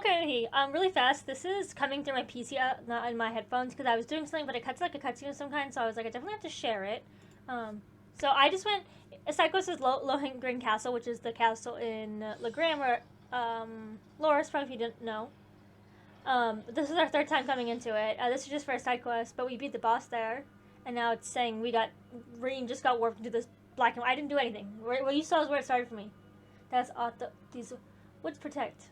Okay, really fast. This is coming through my PC, not in my headphones, because I was doing something, but it cuts like a cutscene of some kind. So I was like, I definitely have to share it. So I just went. Psychos is Lohengrin Castle, which is the castle in Legram, where Laura's from. If you didn't know, this is our third time coming into it. This is just for a side quest, but we beat the boss there, and now it's saying Reen just got warped into this black and white. I didn't do anything. What you saw is where it started for me. That's these woods protect.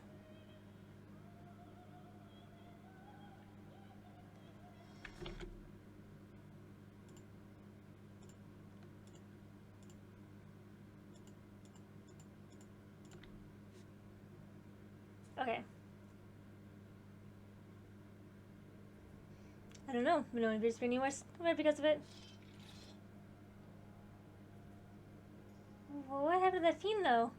Okay. I don't know. No one appears to be anywhere because of it. Well, what happened to that fiend, though?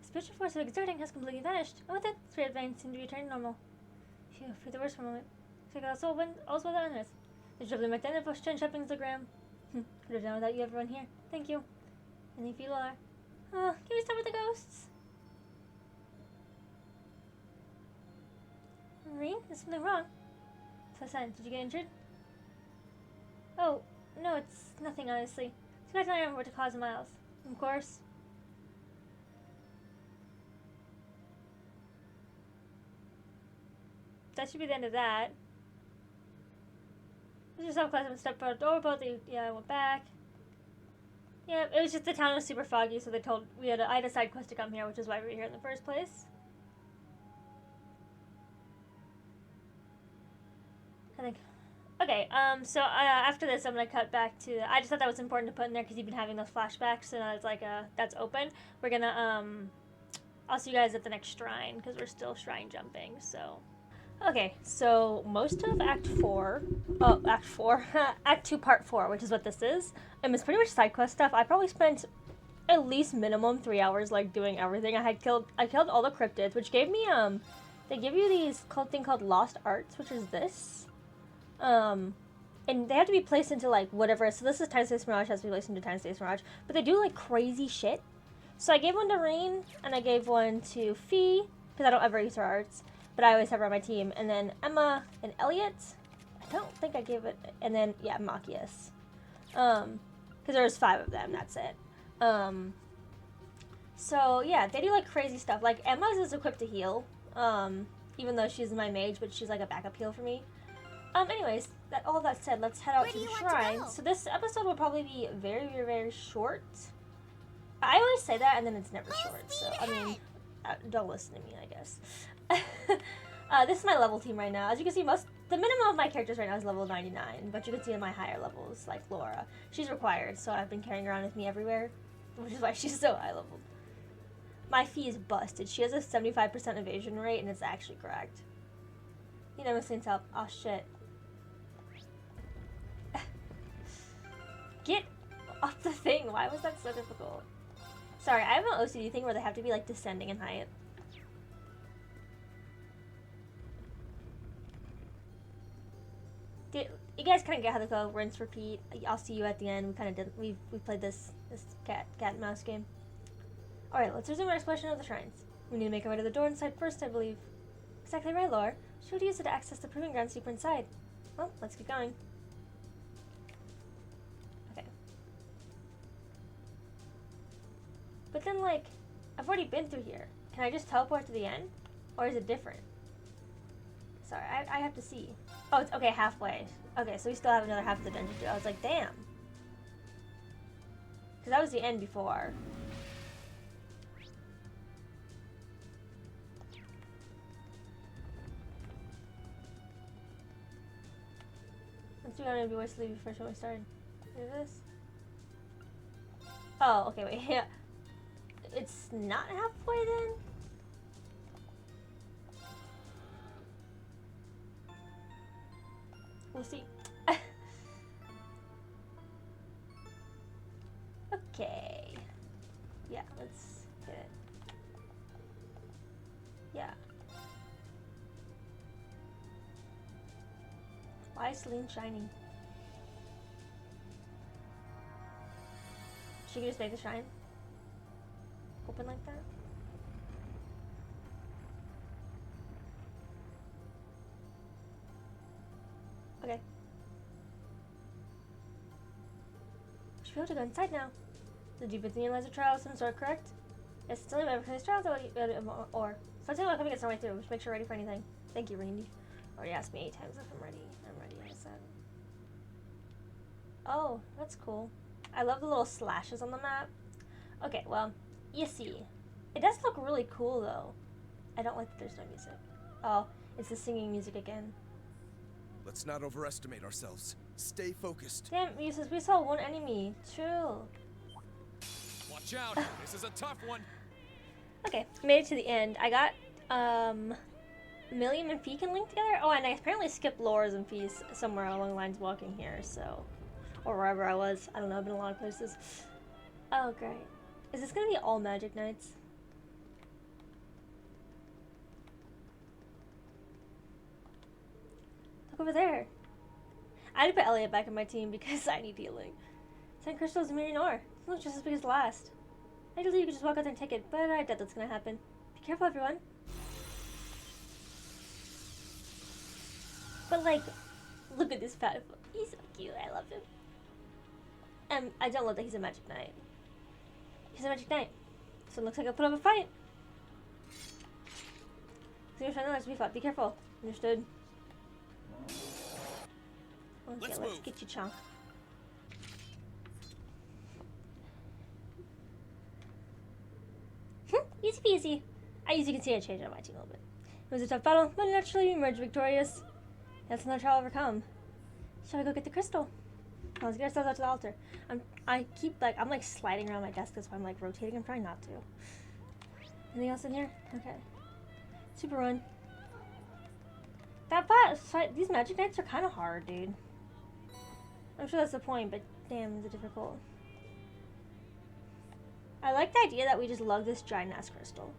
The spiritual force of exerting has completely vanished. Oh, that spirit veins seem to be returning normal. Phew, for the worst for a moment. Check out also well that honest. The trouble back then, if Chen shopping's the gram. Could have done without you, everyone here. Thank you. And if you are. Oh, can we stop with the ghosts? Reen, there's something wrong. Did you get injured? Oh, no, it's nothing, honestly. So I remember what to cause Miles. Of course. That should be the end of that. It was just self-class and stepped out the door, but I went back. Yeah, it was just the town was super foggy, so I had a side quest to come here, which is why we were here in the first place. I think. Okay, so after this, I'm gonna cut back to. I just thought that was important to put in there because you've been having those flashbacks, so now it's like that's open. We're gonna I'll see you guys at the next shrine because we're still shrine jumping. So, okay, so most of Act 4, Act 2, Part 4, which is what this is, it's pretty much side quest stuff. I probably spent at least minimum 3 hours like doing everything. I killed all the cryptids, which gave me they give you these thing called Lost Arts, which is this. And they have to be placed into like whatever. So this is Time Space Mirage, has to be placed into Time Space Mirage. But they do like crazy shit. So I gave one to Reen, and I gave one to Fee, because I don't ever use her arts, but I always have her on my team. And then Emma and Elliot, I don't think I gave it. And then yeah, Machias, because there's 5 of them. That's it. So yeah, they do like crazy stuff. Like Emma's is equipped to heal, even though she's my mage, but she's like a backup heal for me. Anyways, all that said, let's head out to the shrine. So this episode will probably be very, very, very short. I always say that, and then it's never short. So, I mean, don't listen to me, I guess. This is my level team right now. As you can see, the minimum of my characters right now is level 99. But you can see in my higher levels, like Laura. She's required, so I've been carrying her around with me everywhere. Which is why she's so high leveled. My Fee is busted. She has a 75% evasion rate, and it's actually correct. You never seen help. Oh, shit. Get off the thing. Why was that so difficult? Sorry, I have an OCD thing where they have to be like descending in height. You guys kind of get how to go. Rinse, repeat. I'll see you at the end. We kind of did. We played this cat and mouse game. All right, let's resume our exploration of the shrines. We need to make our way to the door inside first, I believe. Exactly right, Laura. She would use it to access the proving ground super inside. Well, let's get going. But then, like, I've already been through here. Can I just teleport to the end? Or is it different? Sorry, I have to see. Oh, it's okay, halfway. Okay, so we still have another half of the dungeon to do. I was like, damn. Because that was the end before. Let's do it before we first when we started. Is this? Oh, okay, wait, yeah. It's not halfway then? We'll see. Okay. Yeah, let's get it. Yeah. Why is Celine shining? She could just make the shrine open like that? Okay. Should be able to go inside now. Did you put the analyzer trial of some sort, correct? Yes, it's only for these trials or something about coming against our way through. Just make sure we're ready for anything. Thank you, Randy. Already asked me 8 times if I'm ready. I'm ready, I said. Oh, that's cool. I love the little slashes on the map. Okay, well, you see. It does look really cool, though. I don't like that there's no music. Oh, it's the singing music again. Let's not overestimate ourselves. Stay focused. Damn, Useless, we saw one enemy. Chill. Watch out. This is a tough one. Okay, made it to the end. I got, Milliam and Fee can link together? Oh, and I apparently skipped Laura's and Fee's somewhere along the lines walking here, so... Or wherever I was. I don't know, I've been a lot of places. Oh, great. Is this gonna be all Magic Nights? Look over there. I had to put Elliot back in my team because I need healing. 10 crystals and Miriam ore. It's not just as big as the last. Ideally, you could just walk out there and take it, but I doubt that's gonna happen. Be careful, everyone. But, like, look at this fat foot. He's so cute. I love him. And I don't love that he's a Magic Knight. He's a Magic Knight. So it looks like I'll put up a fight. So you're trying to be fought. Be careful. Understood. Okay, let's get you, Chunk. Easy peasy. As you can see, I changed on my team a little bit. It was a tough battle, but naturally we emerged victorious. That's another trial overcome. Shall I go get the crystal? Well, let's get ourselves out to the altar. I'm like sliding around my desk, that's why I'm like rotating. I'm trying not to. Anything else in here? Okay. Super run. These Magic Knights are kind of hard, dude. I'm sure that's the point, but damn, is it difficult. I like the idea that we just lug this giant ass crystal.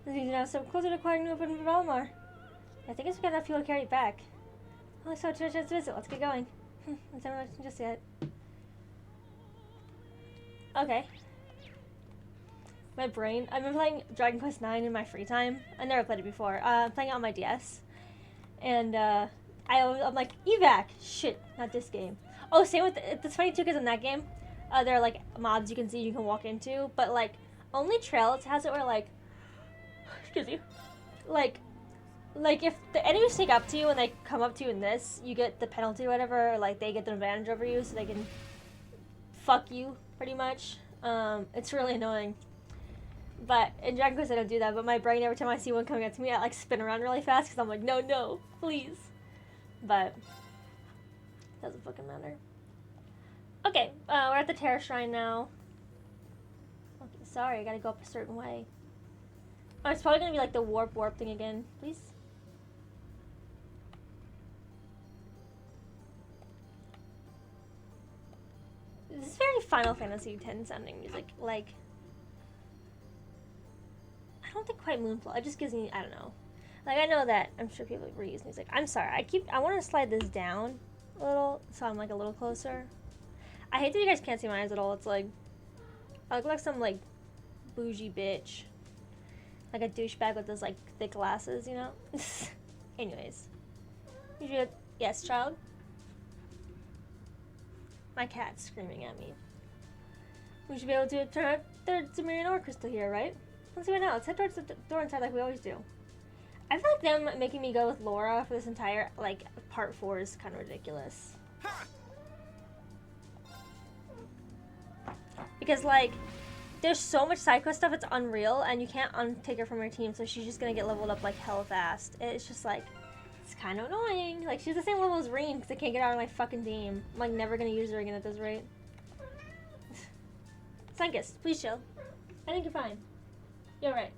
This means we now step closer to acquiring new open Valmar. I think it's got enough fuel to carry it back. Only so 2 chance to visit. Let's get going. Let's not just yet. Okay. My brain. I've been playing Dragon Quest IX in my free time. I never played it before. I'm playing it on my DS, and I'm like, evac. Shit, not this game. Oh, same with it's funny too because in that game, there are like mobs you can walk into, but like only Trails has it where like, excuse me, like if the enemies sneak up to you and they come up to you in this, you get the penalty or whatever, or like they get the advantage over you so they can fuck you pretty much. It's really annoying. But in Dragon Quest I don't do that, but my brain every time I see one coming up to me I like spin around really fast because I'm like, no, please. But doesn't fucking matter. Okay, we're at the Terror Shrine now. Okay, sorry, I gotta go up a certain way. Oh, it's probably gonna be like the warp thing again. Please? This is very Final Fantasy X sounding music. Like, I don't think quite Moonfall. It just gives me, I don't know. Like, I know that I'm sure people reuse music. I'm sorry. I want to slide this down a little so I'm like a little closer. I hate that you guys can't see my eyes at all. It's like, I look like some like bougie bitch. Like a douchebag with those like thick glasses, you know? Anyways. You should, yes, child? My cat's screaming at me. We should be able to turn out the Miriam ore crystal here, right? Let's do it now. Let's head towards the door inside like we always do. I feel like them making me go with Laura for this entire, like, part 4 is kind of ridiculous. Because, like, there's so much side quest stuff, it's unreal, and you can't untake her from your team, so she's just gonna get leveled up, like, hella fast. It's just, like, it's kind of annoying. Like, she's the same level as Reem, because I can't get out of my fucking team. I'm, like, never gonna use her again at this rate. Sunkiss, please chill. I think you're fine. You're right.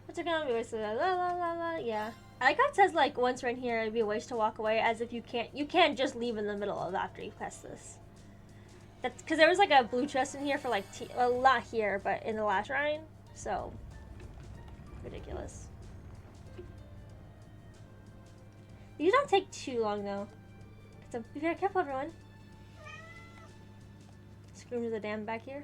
What's it gonna be wasted? La la la la. Yeah. I like how it says like once we're in here, it'd be a waste to walk away, as if you can't just leave in the middle of after you quest this. That's because there was like a blue chest in here for like well, not here, but in the last shrine. So ridiculous. These don't take too long though. So be very careful, everyone. Scream to the dam back here.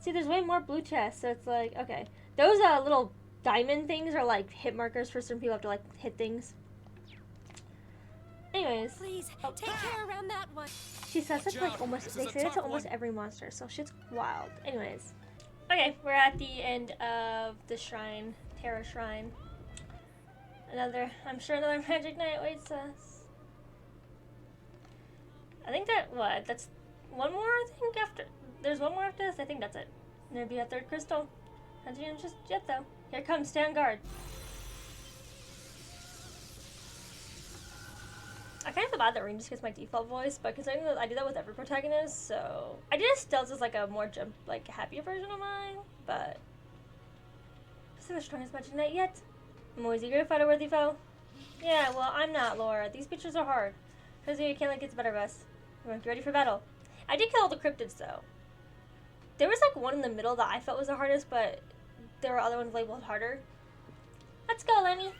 See, there's way more blue chests, so it's like, okay. Those little diamond things are like hit markers for certain people have to like hit things. Anyways. Please, Oh. take care around that one. She says it to like almost, they say it to almost every monster, so shit's wild. Anyways. Okay, we're at the end of the shrine, Terra Shrine. I'm sure another magic night waits us. I think that's one more, I think, after, there's one more after this, I think that's it. And there'll be a third crystal. Not even just yet, though. Here it comes, stand guard. I kind of feel bad that Ring just gets my default voice, but considering that I do that with every protagonist, so... I did Stealth as like a more happier version of mine, but... This is the strongest magic knight yet. I'm always eager to fight a worthy foe. Yeah, well, I'm not, Laura. These creatures are hard. Because you can't let get the better of us. We're ready for battle. I did kill all the cryptids, though. There was like one in the middle that I felt was the hardest, but there were other ones labeled harder. Let's go, Lenny.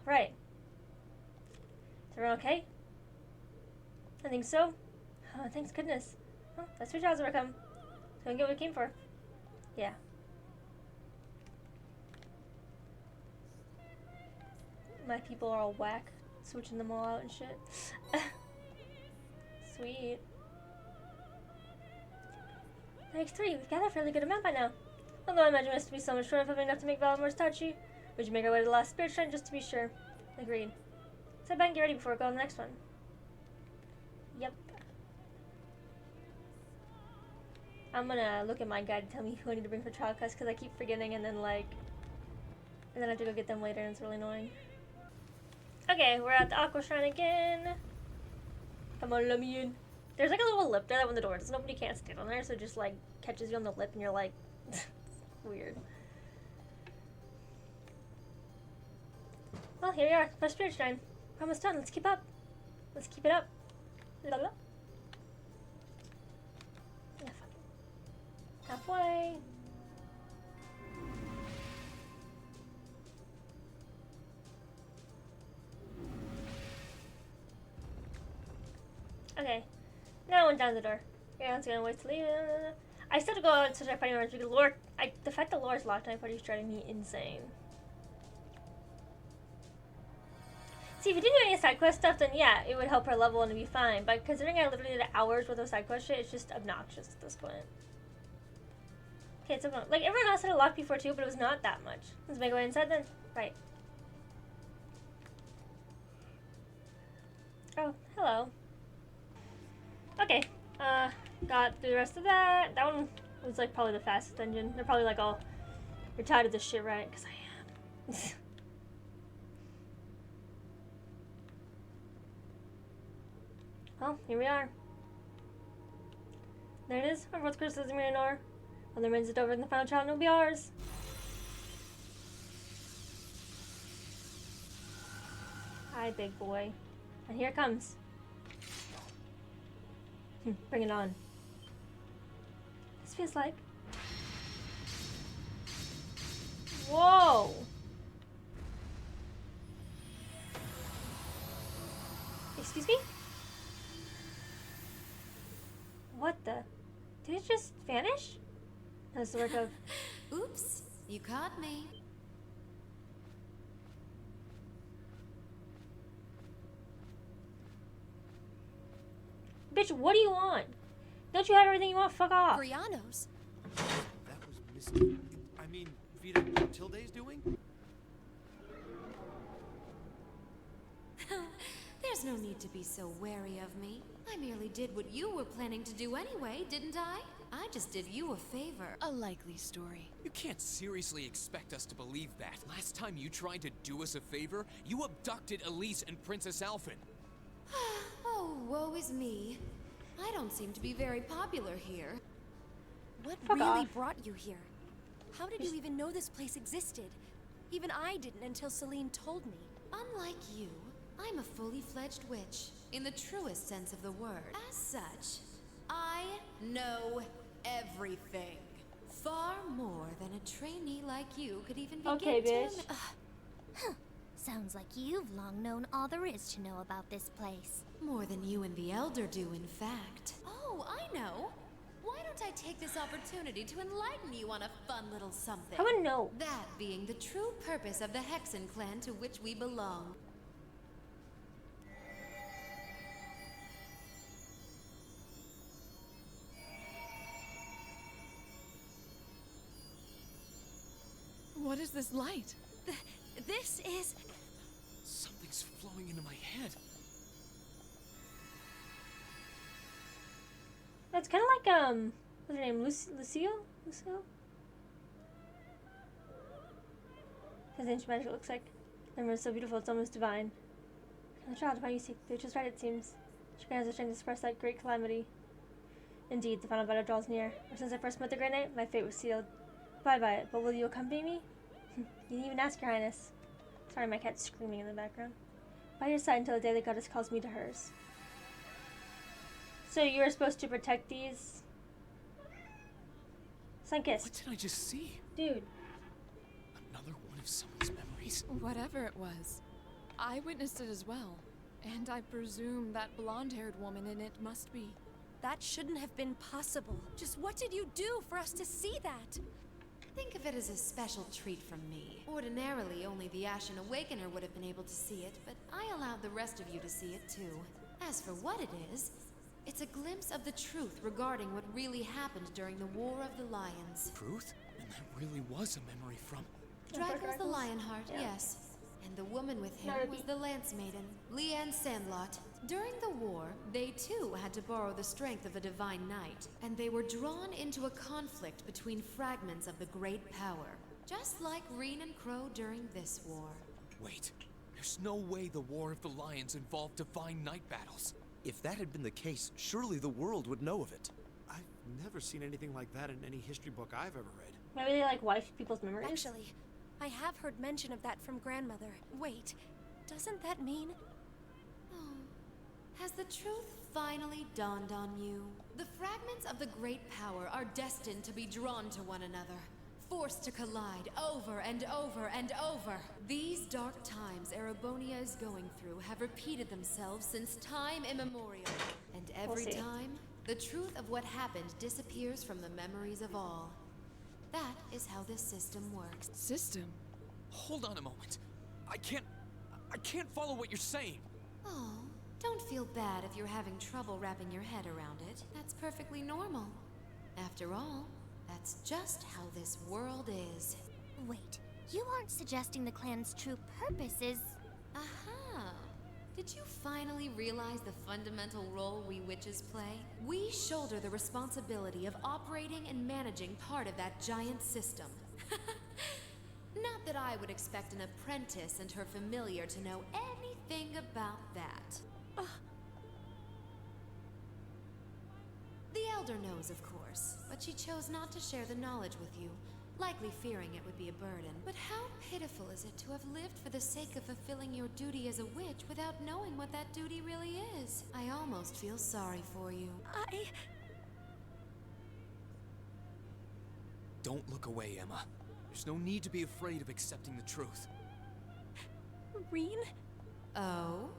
Right. Is everyone okay? I think so. Oh, thanks goodness. Oh, that's your jobs overcome. So we get what we came for. Yeah. My people are all whack. Switching them all out and shit. Sweet. Thanks 3. We've gathered a fairly good amount by now. Although I imagine us to be so much short of having enough to make Valimor's touchy. Would you make our way to the last spirit shrine just to be sure? Agreed. Sit back and get ready before we go on the next one. Yep. I'm gonna look at my guide and tell me who I need to bring for trial quest because I keep forgetting and then I have to go get them later and it's really annoying. Okay, we're at the Aqua Shrine again. Come on, let me in. There's like a little lip there that when the door doesn't open you can't stand on there, so it just like catches you on the lip and you're like weird. Well, here we are, first spirit shrine. We're almost done, let's keep up. Let's keep it up. La la. Yeah, fuck it. Halfway. Okay, now I went down the door. Everyone's gonna wait to leave. I still have to go out and search my fighting arms because the fact that Laura's locked on my party is driving me insane. See, if you didn't do any side quest stuff, then yeah, it would help her level and it'd be fine. But considering I literally did hours worth of side quest shit, it's just obnoxious at this point. Okay, it's like everyone else had it locked before too, but it was not that much. Let's make our way inside then. Right. Oh, hello. Okay, got through the rest of that. That one was like probably the fastest dungeon. They're probably like all, you're tired of this shit, right? Because I am. Well, here we are. There it is. Our fourth criticism in Nor. When the remains it over in the final challenge will be ours. Hi, big boy. And here it comes. Bring it on. This feels like... Whoa! Excuse me? What the? Did it just vanish? That's the work of... Oops, you caught me. Bitch, what do you want? Don't you have everything you want? Fuck off. Brianos. That was Misty. I mean, Vita Tilde's doing? There's no need to be so wary of me. I merely did what you were planning to do anyway, didn't I? I just did you a favor. A likely story. You can't seriously expect us to believe that. Last time you tried to do us a favor, you abducted Elise and Princess Alphen. Oh, woe is me. I don't seem to be very popular here. What Fuck really off. brought you here? How did you even know this place existed? Even I didn't until Celine told me. Unlike you, I'm a fully fledged witch, in the truest sense of the word. As such, I know everything. Far more than a trainee like you could even begin Okay, to bitch. Sounds like you've long known all there is to know about this place. More than you and the Elder do, in fact. Oh, I know. Why don't I take this opportunity to enlighten you on a fun little something? I wouldn't know. That being the true purpose of the Hexen clan to which we belong. What is this light? This is... Something's flowing into my head. It's kind of like, what's her name? Lucille? Lucille? His ancient magic looks like. The mirror is so beautiful, it's almost divine. The child, why you seek? They're just right, it seems. She has the strength to express that great calamity. Indeed, the final battle draws near. Or since I first met the Great Knight, my fate was sealed. Bye by it, but will you accompany me? You didn't even ask, Your Highness. Sorry, my cat's screaming in the background. By your side until the day the goddess calls me to hers. So you were supposed to protect these? Sunkist. What did I just see? Dude. Another one of someone's memories. Whatever it was. I witnessed it as well. And I presume that blonde-haired woman in it must be. That shouldn't have been possible. Just what did you do for us to see that? Think of it as a special treat from me. Ordinarily, only the Ashen Awakener would have been able to see it, but I allowed the rest of you to see it too. As for what it is, it's a glimpse of the truth regarding what really happened during the War of the Lions. Truth? And that really was a memory from... Dragon's the Lionheart, yes. And the woman with him was the Lance Maiden, Leanne Sandlot. During the war, they too had to borrow the strength of a divine knight, and they were drawn into a conflict between fragments of the great power, just like Reen and Crow during this war. Wait, there's no way the War of the Lions involved divine knight battles. If that had been the case, surely the world would know of it. I've never seen anything like that in any history book I've ever read. Maybe they like wipe people's memories? Actually, I have heard mention of that from grandmother. Wait, doesn't that mean... Oh, has the truth finally dawned on you? The fragments of the great power are destined to be drawn to one another, forced to collide over and over and over. These dark times Erebonia is going through have repeated themselves since time immemorial. And every time, the truth of what happened disappears from the memories of all. That is how this system works. System? Hold on a moment. I can't follow what you're saying. Oh, don't feel bad if you're having trouble wrapping your head around it. That's perfectly normal. After all, that's just how this world is. Wait, you aren't suggesting the clan's true purpose is... Aha! Did you finally realize the fundamental role we witches play? We shoulder the responsibility of operating and managing part of that giant system. Not that I would expect an apprentice and her familiar to know anything about that. The Elder knows, of course, but she chose not to share the knowledge with you, likely fearing it would be a burden. But how pitiful is it to have lived for the sake of fulfilling your duty as a witch without knowing what that duty really is? I almost feel sorry for you. Don't look away, Emma. There's no need to be afraid of accepting the truth. Reen? Oh?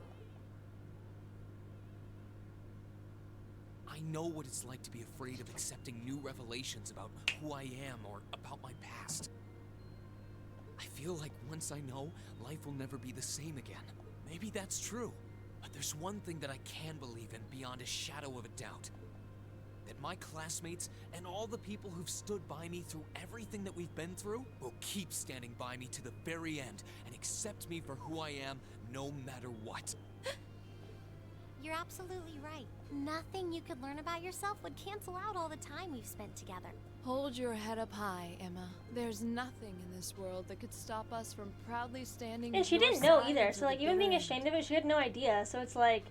I know what it's like to be afraid of accepting new revelations about who I am or about my past. I feel like once I know, life will never be the same again. Maybe that's true, but there's one thing that I can believe in beyond a shadow of a doubt. That my classmates and all the people who've stood by me through everything that we've been through will keep standing by me to the very end and accept me for who I am no matter what. You're absolutely right. Nothing you could learn about yourself would cancel out all the time we've spent together. Hold your head up high, Emma. There's nothing in this world that could stop us from proudly standing. And she didn't know either, so like even being ashamed of it, she had no idea. So it's like...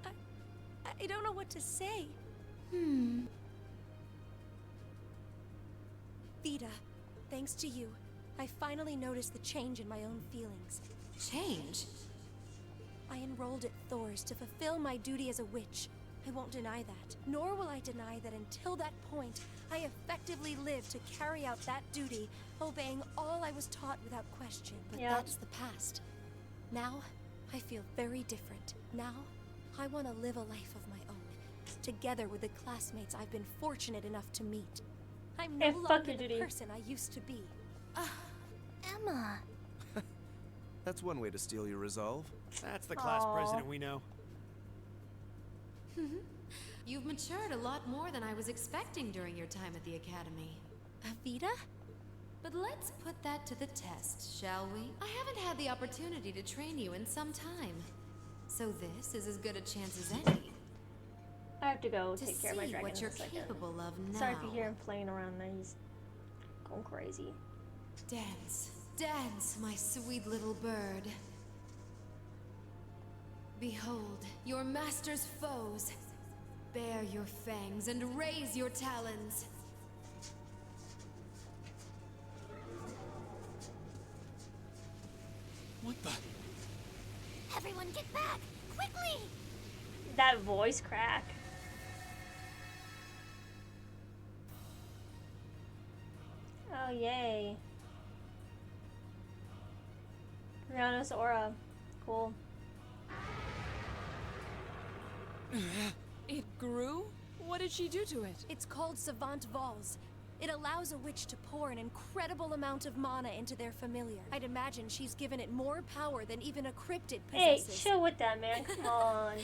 I don't know what to say. Vida, thanks to you, I finally noticed the change in my own feelings. Change? I enrolled at Thor's to fulfill my duty as a witch. I won't deny that. Nor will I deny that until that point, I effectively lived to carry out that duty, obeying all I was taught without question. But that's the past. Now, I feel very different. Now, I want to live a life of my own. together with the classmates I've been fortunate enough to meet. I'm Hey, no fuck longer you, the Duty. person I used to be. Emma. That's one way to steal your resolve. That's the class Aw. president we know. You've matured a lot more than I was expecting during your time at the academy. Avita? But let's put that to the test, shall we? I haven't had the opportunity to train you in some time. So this is as good a chance as any I have to go to take care of my see dragon what you're in a second. capable of now. Sorry if you hear him playing around there. He's going crazy. Dance, dance, my sweet little bird. Behold, your master's foes. Bare your fangs and raise your talons. What the? Everyone get back! Quickly! That voice crack. Oh, yay. Rihanna's aura. Cool. It grew? What did she do to it? It's called Savant Vols. It allows a witch to pour an incredible amount of mana into their familiar. I'd imagine she's given it more power than even a cryptid Hey, possesses. chill with that, man. Come on.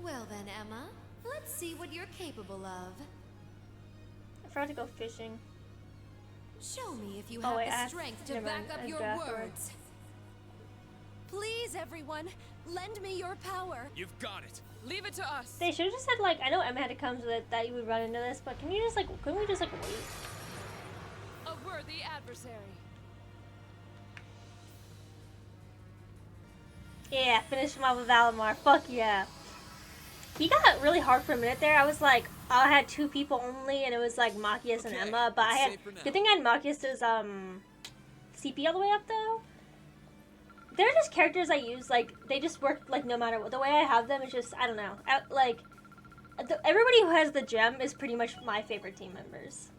Well then, Emma, let's see what you're capable of. I forgot to go fishing. Show me if you Oh, have wait, I the have- strength to never back mind, up I your go afterwards. words. Please, everyone, lend me your power. You've got it. Leave it to us. They should have just said, like, I know Emma had to come so that you would run into this, but can you just, like, couldn't we just, like, wait? A worthy adversary. Yeah, finish him off with Valimar. Fuck yeah. He got really hard for a minute there. I was like, I had two people only, and it was like Machias and Okay, Emma. But I had safe for now. good thing I had Machias's CP all the way up though. They're just characters I use. Like they just work like no matter what. The way I have them is just I don't know. Everybody who has the gem is pretty much my favorite team members.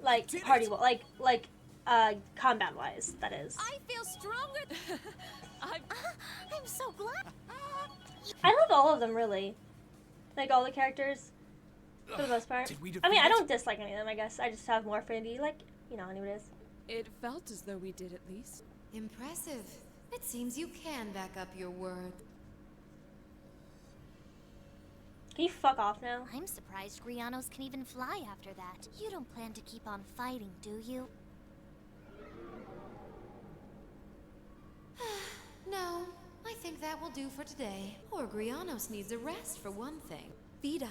Like Did it. party like combat wise. That is. I feel stronger. I'm so glad. I love all of them really. Like all the characters. For the most part. Did we I mean, defeat I it? don't dislike any of them, I guess. I just have more affinity, like, you know, anyone is. It felt as though we did at least. Impressive. It seems you can back up your word. Can you fuck off now? I'm surprised Grianos can even fly after that. You don't plan to keep on fighting, do you? No, I think that will do for today. Poor Grianos needs a rest for one thing. Vita,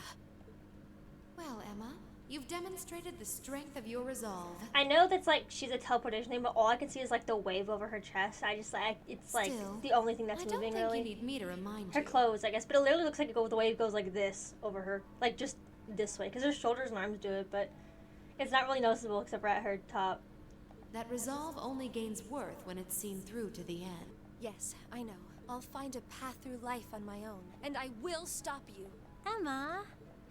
Well, Emma, you've demonstrated the strength of your resolve. I know that's like she's a teleportation thing, but all I can see is like the wave over her chest. I just like it's like Still, the only thing that's I don't moving think really. you need me to remind Her you. clothes, I guess, but it literally looks like the wave goes like this over her, like just this way, because her shoulders and arms do it, but it's not really noticeable except for at her top. That resolve only gains worth when it's seen through to the end. yes, I know. I'll find a path through life on my own, and I will stop you. Emma.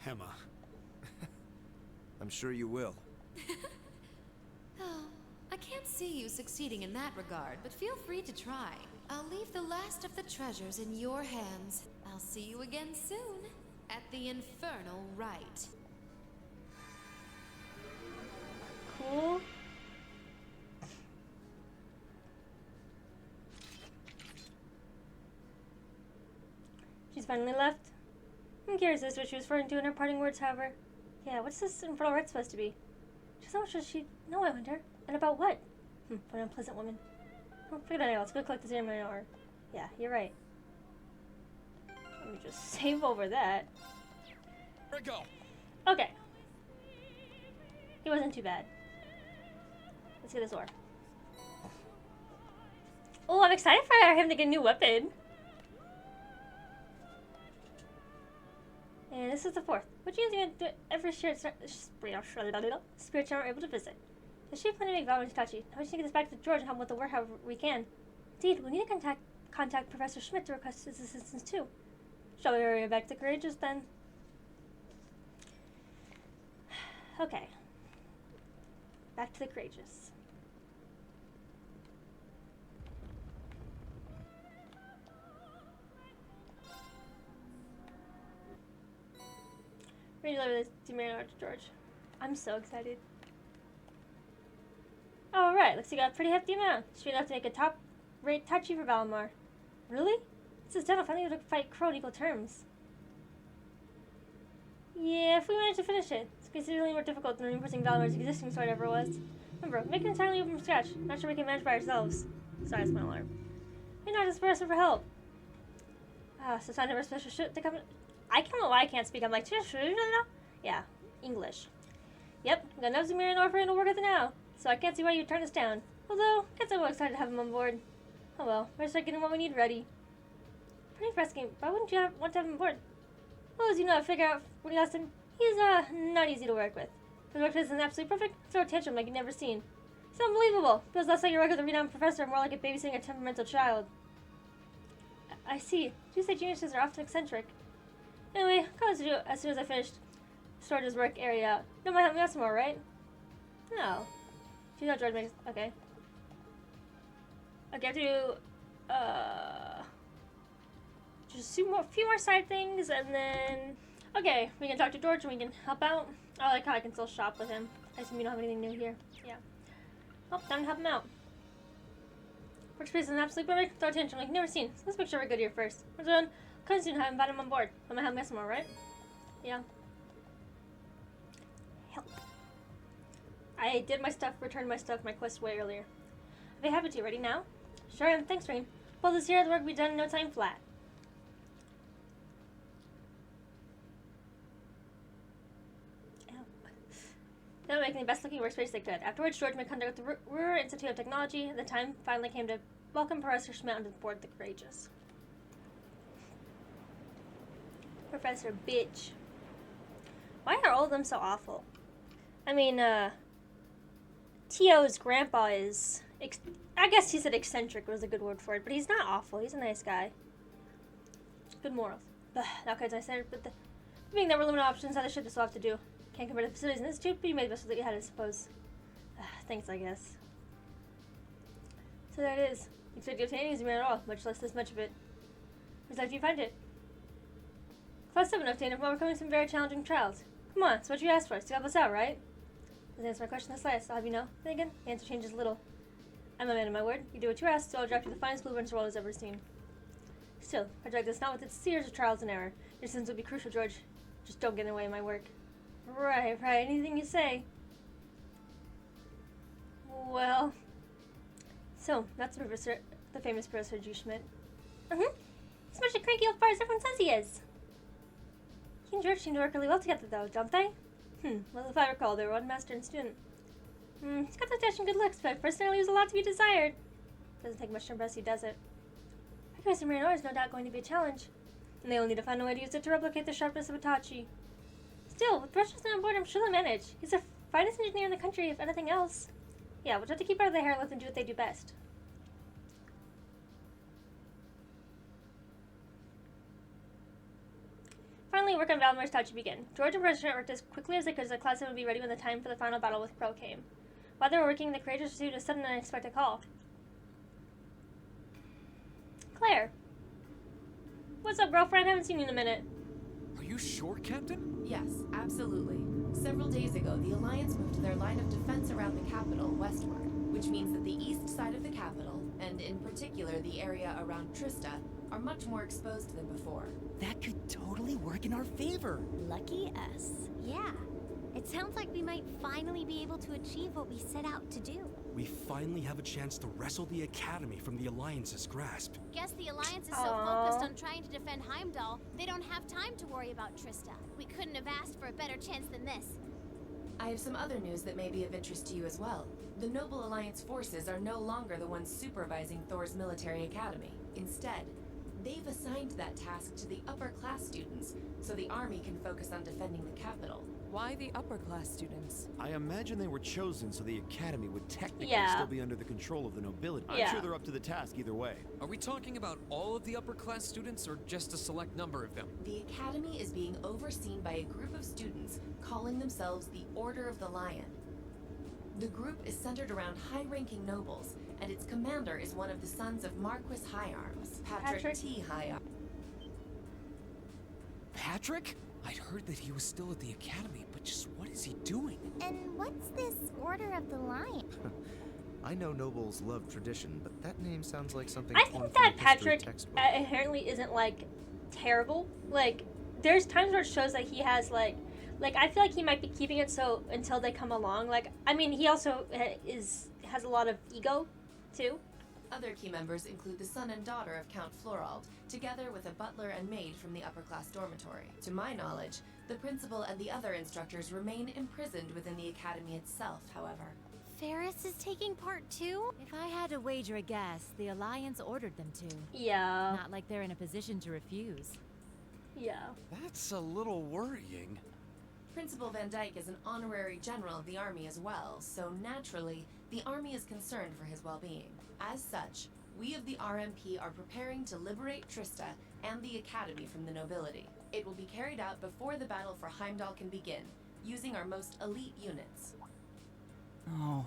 Emma. I'm sure you will. Oh, I can't see you succeeding in that regard, but feel free to try. I'll leave the last of the treasures in your hands. I'll see you again soon, at the Infernal Rite. Cool. She's finally left. I'm curious as to what she was referring to in her parting words, however. Yeah, what's this infernal rite supposed to be? Just how much does she know, I wonder? And about what? What an unpleasant woman. Oh, forget it, let's go collect the ceremony hour. Yeah, you're right. Let me just save over that. Where'd it go? Okay. It wasn't too bad. Let's get this ore. Oh, I'm excited for him to get a new weapon. And this is the fourth. What you guys do every spirit channel we're able to visit. The chief plan to make Valorant Tachi. Now we just need to get this back to George and help him with the work however we can. Indeed, we need to contact Professor Schmidt to request his assistance too. Shall we hurry back to Courageous then? Okay. Back to the Courageous. We deliver this to Marinor to George. I'm so excited. Alright, looks like you got a pretty hefty amount. Should be enough to make a top-rate Tachi for Valimar. Really? This is done. I'll finally be able to fight Crow on equal terms. Yeah, if we manage to finish it, it's considerably more difficult than reinforcing Valimar's existing sword ever was. Remember, make it entirely from scratch. Not sure we can manage by ourselves. Sorry, it's my alarm. You're not just asking for help. So time for special shit to come. I don't know why I can't speak. I'm like, yeah, English. Yep, I got enough Zemir and Orphan to work with it now. So I can't see why you'd turn us down. Although, I guess I'm excited to have him on board. Oh well, we're just getting what we need ready. Pretty for asking, why wouldn't you want to have him on board? Well, as you know, I figure out when you asked him, he's not easy to work with. His work is absolutely perfect, throw a tantrum like you've never seen. It's unbelievable. Feels less like your work with a renowned professor, more like a babysitting a temperamental child. I see. You say geniuses are often eccentric. Anyway, I'll call you as soon as I finished George's work area. No, mind helping me out some more, right? No. Do you know George makes... Okay. Okay, I have to do... just a few more side things, and then... Okay, we can talk to George and we can help out. I like how I can still shop with him. I assume you don't have anything new here. Yeah. Oh, time to help him out. Workspace is an absolute perfect. Throw attention like you've never seen. So let's make sure we're good here first. We're done. Come soon, have invite him on board. I'm gonna have him get some more, right? Yeah. Help. I did my stuff, returned my stuff, my quest way earlier. I'll be happy to. Ready now? Sure am. Thanks, Rain. Well, this year the work will be done in no time flat. They were making the best looking workspace they could. Afterwards, George made contact with the Ruhr Institute of Technology, and the time finally came to welcome Professor Schmidt onto the board of the Courageous. Professor Bitch. Why are all of them so awful? I mean, T.O.'s grandpa is... I guess he said eccentric was a good word for it, but he's not awful. He's a nice guy. Good morals. Ugh, now can I say, but being that we're limited options, how the shit this will have to do. Can't compare the facilities in this institute, but you made the best of what you had, I suppose. Thanks, I guess. So there it is. You expect to obtain anything at all, much less this much of it. Where's like do you find it? Class 7 obtained from overcoming some very challenging trials. Come on, it's what you asked for. To help us out, right? Doesn't answer my question the slightest. I'll have you know. Then again, the answer changes little. I'm a man of my word. You do what you ask, so I'll drop you the finest blueprints the world has ever seen. Still, I drag this not with its series of trials and error. Your sins will be crucial, George. Just don't get in the way of my work. Right. Anything you say. Well. So, that's the famous Professor G. Schmidt. He's much a cranky old fart as everyone says he is. He and George seem to work really well together, though, don't they? Well, if I recall, they were one master and student. He's got those dashing good looks, but personally leaves a lot to be desired. Doesn't take much to impress you, does it? Professor Marinor is no doubt going to be a challenge, and they'll need to find a way to use it to replicate the sharpness of Itachi. Still, with Rochester on board, I'm sure they'll manage. He's the finest engineer in the country, if anything else. Yeah, we'll try to keep out of the hair and let them do what they do best. Finally, work on Valimar's Itachi began. George and Professor worked as quickly as they could so the class 7 would be ready when the time for the final battle with Crow came. While they were working, the Courageous received a sudden and unexpected call. Claire! What's up, girlfriend? Haven't seen you in a minute. Are you sure, Captain? Yes, absolutely. Several days ago, the Alliance moved their line of defense around the capital westward, which means that the east side of the capital, and in particular the area around Trista, are much more exposed than before. That could totally work in our favor. Lucky us. Yeah. It sounds like we might finally be able to achieve what we set out to do. We finally have a chance to wrestle the Academy from the Alliance's grasp. Guess the Alliance is so focused on trying to defend Heimdall, they don't have time to worry about Trista. We couldn't have asked for a better chance than this. I have some other news that may be of interest to you as well. The Noble Alliance forces are no longer the ones supervising Thor's military academy. Instead, they've assigned that task to the upper class students, so the army can focus on defending the capital. Why the upper class students? I imagine they were chosen so the Academy would technically Yeah. still be under the control of the nobility. I'm Yeah. sure they're up to the task either way. Are we talking about all of the upper class students or just a select number of them? The academy is being overseen by a group of students calling themselves the Order of the Lion. The group is centered around high-ranking nobles, and its commander is one of the sons of Marquis High Arms, Patrick Patrick? T. High Arms. Patrick? I'd heard that he was still at the academy, but just what is he doing? And what's this Order of the Lion? I know nobles love tradition, but that name sounds like something I torn think from a that history Patrick textbook. inherently isn't like terrible. Like there's times where it shows that he has like I feel like he might be keeping it so until they come along. Like I mean, he also has a lot of ego too. Other key members include the son and daughter of Count Florald, together with a butler and maid from the upper-class dormitory. To my knowledge, the principal and the other instructors remain imprisoned within the academy itself, however. Ferris is taking part too? If I had to wager a guess, the Alliance ordered them to. Yeah. Not like they're in a position to refuse. Yeah. That's a little worrying. Principal Van Dyke is an honorary general of the army as well, so naturally, the army is concerned for his well-being. As such, we of the RMP are preparing to liberate Trista and the academy from the nobility. It will be carried out before the battle for Heimdall can begin, using our most elite units. Oh.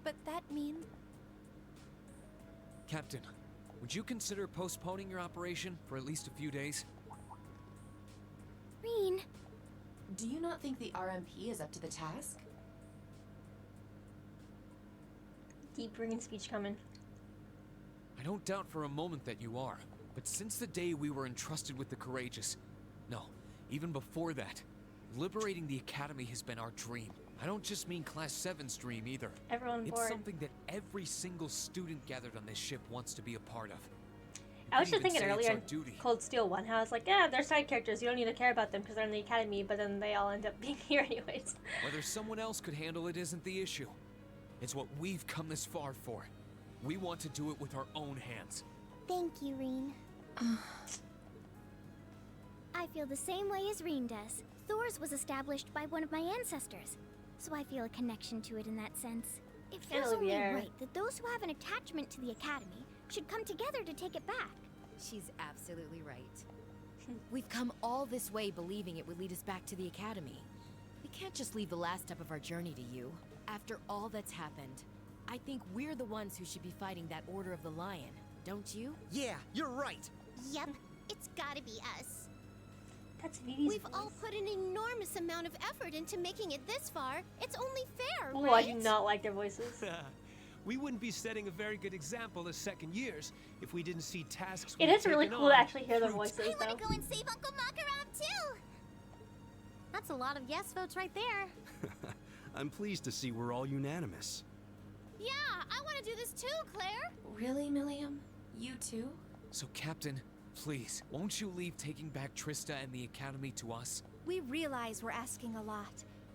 But that means... Captain, would you consider postponing your operation for at least a few days? Reen, Do you not think the RMP is up to the task? Deep ringing speech coming. I don't doubt for a moment that you are, but since the day we were entrusted with the Courageous, no, even before that, liberating the Academy has been our dream. I don't just mean Class 7's dream either. Everyone It's bored. something that every single student gathered on this ship wants to be a part of. I was just You could thinking even say it's earlier our in duty. Cold Steel 1 how it's like, yeah, they're side characters. You don't need to care about them because they're in the academy, but then they all end up being here anyways. Whether someone else could handle it isn't the issue. It's what we've come this far for. We want to do it with our own hands. thank you, Reen. I feel the same way as Reen does. Thor's was established by one of my ancestors, so I feel a connection to it in that sense. It feels only Olivier. right that those who have an attachment to the Academy should come together to take it back. She's absolutely right. We've come all this way believing it would lead us back to the Academy. We can't just leave the last step of our journey to you. After all that's happened, I think we're the ones who should be fighting that Order of the Lion, don't you? Yeah, you're right. Yep, it's gotta be us. That's Vivi's We've voice. all put an enormous amount of effort into making it this far. It's only fair, Ooh, right? I do not like their voices. We wouldn't be setting a very good example as second years if we didn't see tasks It we've is really taken cool to on actually hear their through voices, I though. want to go and save Uncle Makaram too. That's a lot of yes votes right there. I'm pleased to see we're all unanimous. Yeah, I want to do this too, Claire. Really, Milliam? You too? So, Captain, please, won't you leave taking back Trista and the Academy to us? We realize we're asking a lot,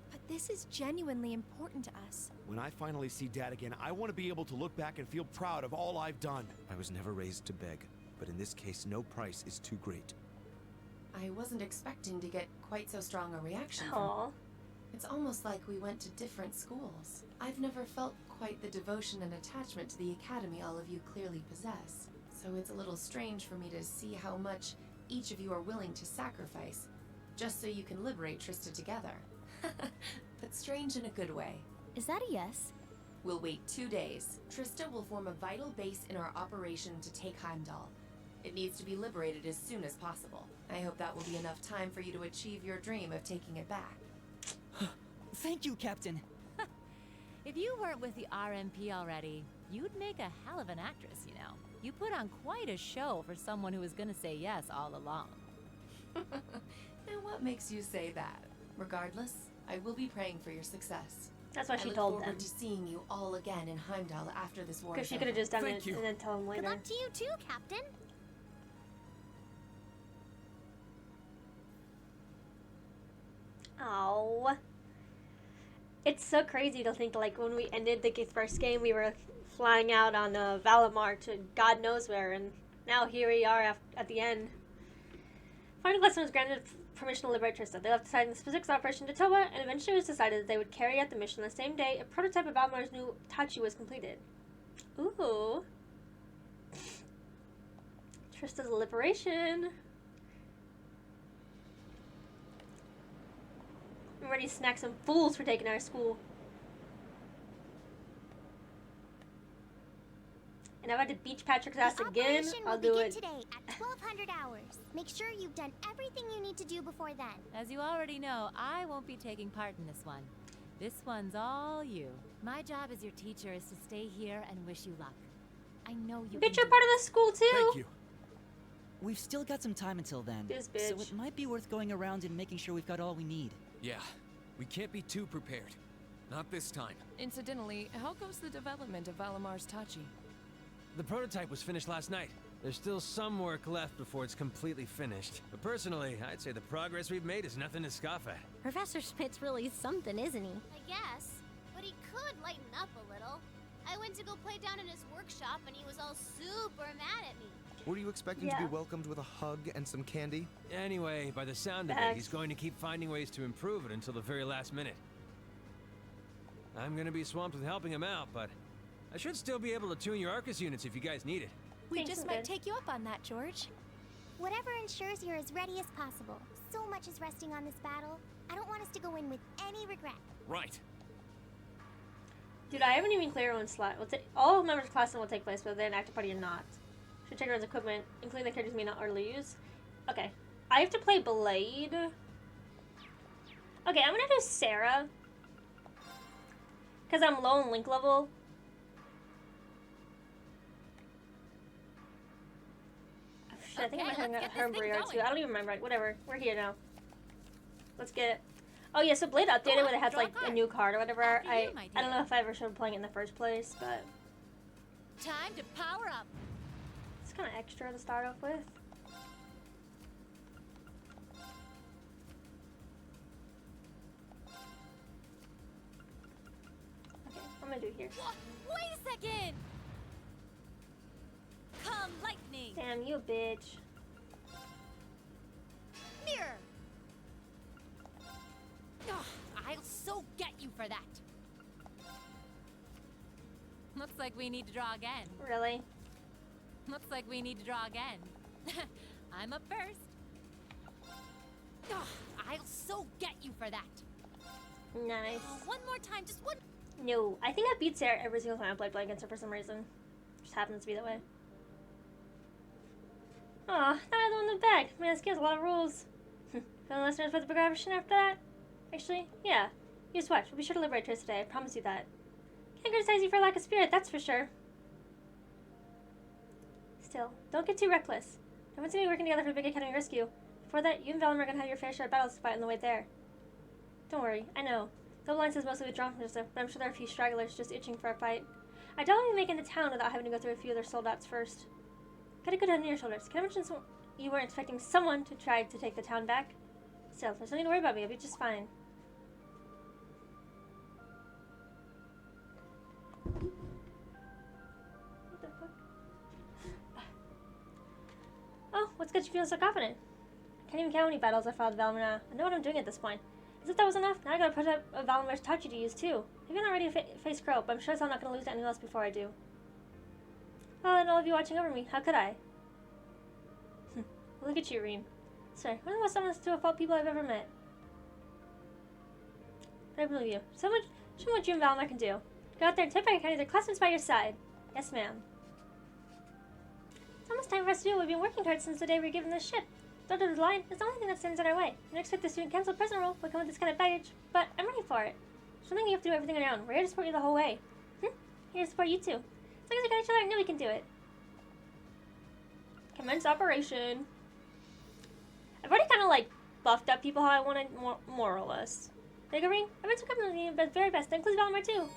but this is genuinely important to us. When I finally see Dad again, I want to be able to look back and feel proud of all I've done. I was never raised to beg, but in this case, no price is too great. I wasn't expecting to get quite so strong a reaction from Aw. It's almost like we went to different schools. I've never felt quite the devotion and attachment to the academy all of you clearly possess. So it's a little strange for me to see how much each of you are willing to sacrifice, just so you can liberate Trista together. But strange in a good way. Is that a yes? We'll wait 2 days. Trista will form a vital base in our operation to take Heimdall. It needs to be liberated as soon as possible. I hope that will be enough time for you to achieve your dream of taking it back. Thank you, Captain. If you weren't with the RMP already, you'd make a hell of an actress, you know. You put on quite a show for someone who was gonna say yes all along. Now what makes you say that? Regardless, I will be praying for your success. That's what I she look told forward them. to seeing you all again in Heimdall after this war Because is she could have over. just done Thank it you. and then tell them Good later. luck to you too, Captain. Oh. It's so crazy to think, like, when we ended the first game, we were flying out on Valimar to God knows where, and now here we are at the end. Final Lesson was granted permission to liberate Trista. They left deciding the specifics of Operation Datoba, and eventually it was decided that they would carry out the mission the same day a prototype of Valimar's new Tachi was completed. Ooh. Trista's liberation. I'm ready to snack some fools for taking our school. And if I had to beach Patrick's ass The again, operation I'll will do begin it. today at 1200 hours. Make sure you've done everything you need to do before then. As you already know, I won't be taking part in this one. This one's all you. My job as your teacher is to stay here and wish you luck. I know you Bitch, can you're do part it. of the school too. Thank you. We've still got some time until then. This So bitch. it might be worth going around and making sure we've got all we need. Yeah, we can't be too prepared. Not this time. Incidentally, how goes the development of Valamar's Tachi? The prototype was finished last night. There's still some work left before it's completely finished. But personally, I'd say the progress we've made is nothing to scoff at. Professor Schmidt's really something, isn't he? I guess. But he could lighten up a little. I went to go play down in his workshop and he was all super mad at me. Were you expecting to be welcomed with a hug and some candy? Anyway, by the sound of it, he's going to keep finding ways to improve it until the very last minute. I'm gonna be swamped with helping him out, but I should still be able to tune your Arcus units if you guys need it. We just might take you up on that, George. Whatever ensures you're as ready as possible. So much is resting on this battle. I don't want us to go in with any regret. Right. Dude, I haven't even cleared one slot. All members of class will take place, whether they're an active party or not. Should check everyone's equipment, including the characters may not orderly use. Okay. I have to play Blade. Okay, I'm gonna do Sarah. Because I'm low in Link level. Oh, shit, I think I'm having a Herbury or two. I don't even remember. Whatever. We're here now. Let's get it. Oh yeah, so Blade updated where it has like a new card or whatever. I don't know if I ever showed playing it in the first place, but Time to power up. it's kind of extra to start off with. Okay, I'm gonna do it here. Wait a second! Come lightning! Damn you, bitch. Mirror! Ugh, I'll so get you for that. Looks like we need to draw again. Really? Looks like we need to draw again. I'm up first. Ugh, I'll so get you for that. Nice. One more time, just one. No, I think I beat Sarah every single time I played against her for some reason. Just happens to be that way. Aw, now I don't know the bag. Man, this game's a lot of rules. Feeling listeners for the progression after that? Actually, yeah. Use watch. We'll be sure to liberate Triss today. I promise you that. Can't criticize you for lack of spirit, that's for sure. Still, don't get too reckless. Everyone's gonna be working together for the big academy rescue. Before that, you and Valimir are gonna have your fair share of battles to fight on the way there. Don't worry, I know. The Alliance is mostly withdrawn from this, but I'm sure there are a few stragglers just itching for a fight. I doubt we'll be making the town without having to go through a few of their soldats first. Got a good head on your shoulders. Can I mention you weren't expecting someone to try to take the town back? Still, there's nothing to worry about me. I'll be just fine. What the fuck? Oh, what's got you feeling so confident? I can't even count how many battles I fought with Valimir now. I know what I'm doing at this point. As if that was enough, now I gotta put up a Valimir's Tachi to use too. Maybe I'm not ready to face Crow, but I'm sure I'm not gonna lose to anyone else before I do. Well, and all of you watching over me, how could I? Look at you, Reem. Sorry, one of the most honest to a fault people I've ever met. But I believe you. Show me what you and Valimir can do. Go out there and take back and carry their classmates by your side. Yes, ma'am. It's almost time for us to do what we've been working towards since the day we were given this ship. Don't do the line. It's the only thing that stands in our way. I don't expect the student council present role will come with this kind of baggage, but I'm ready for it. There's something you have to do everything on your own. We're here to support you the whole way. Here to support you too. As long as we got each other, I know we can do it. Commence operation. I've already kind of like buffed up people how I wanted, more or less. Bigger ring? I've been so comfortable with you, but very best. That includes Valimir too.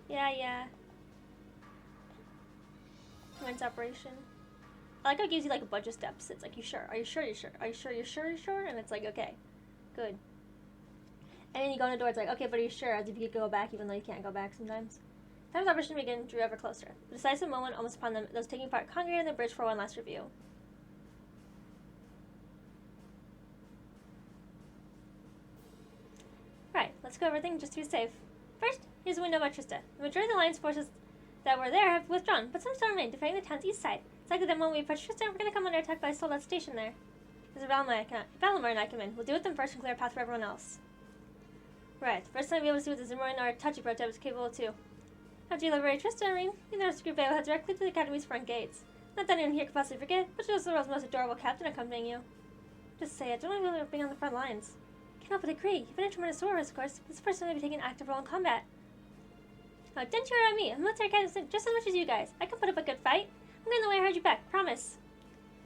Yeah. Commence operation. I like how it gives you like a bunch of steps. It's like, you sure? Are you sure? You're sure? Are you sure? You're sure? You're sure? And it's like, okay, good. And then you go in the door. It's like, okay, but are you sure? As if you could go back, even though you can't go back sometimes. Time for operation to begin drew ever closer. The decisive moment almost upon them. Those taking part congregated on the bridge for one last review. Right, let's go over everything just to be safe. First, here's a window about Trista. The majority of the Alliance forces that were there have withdrawn, but some still remain, defending the town's east side. It's likely that when we approach Trista, we're going to come under attack by a soldat station there. There's a Valimir and I come in. We'll deal with them first and clear a path for everyone else. Right, first time we'll be able to see what the Zimmerman or Tachi prototype is capable of too. After you liberate Tristan ring, you notice Group A will head directly to the Academy's front gates. Not that anyone here could possibly forget, but you're also the world's most adorable captain accompanying you. Just say, I don't know if you'll being on the front lines. Can't help but agree. You've been a tremendous warrior, of course, but this person may be taking an active role in combat. Oh, don't you worry about me. I'm a military captain just as much as you guys. I can put up a good fight. I'm going the way I heard you back. Promise.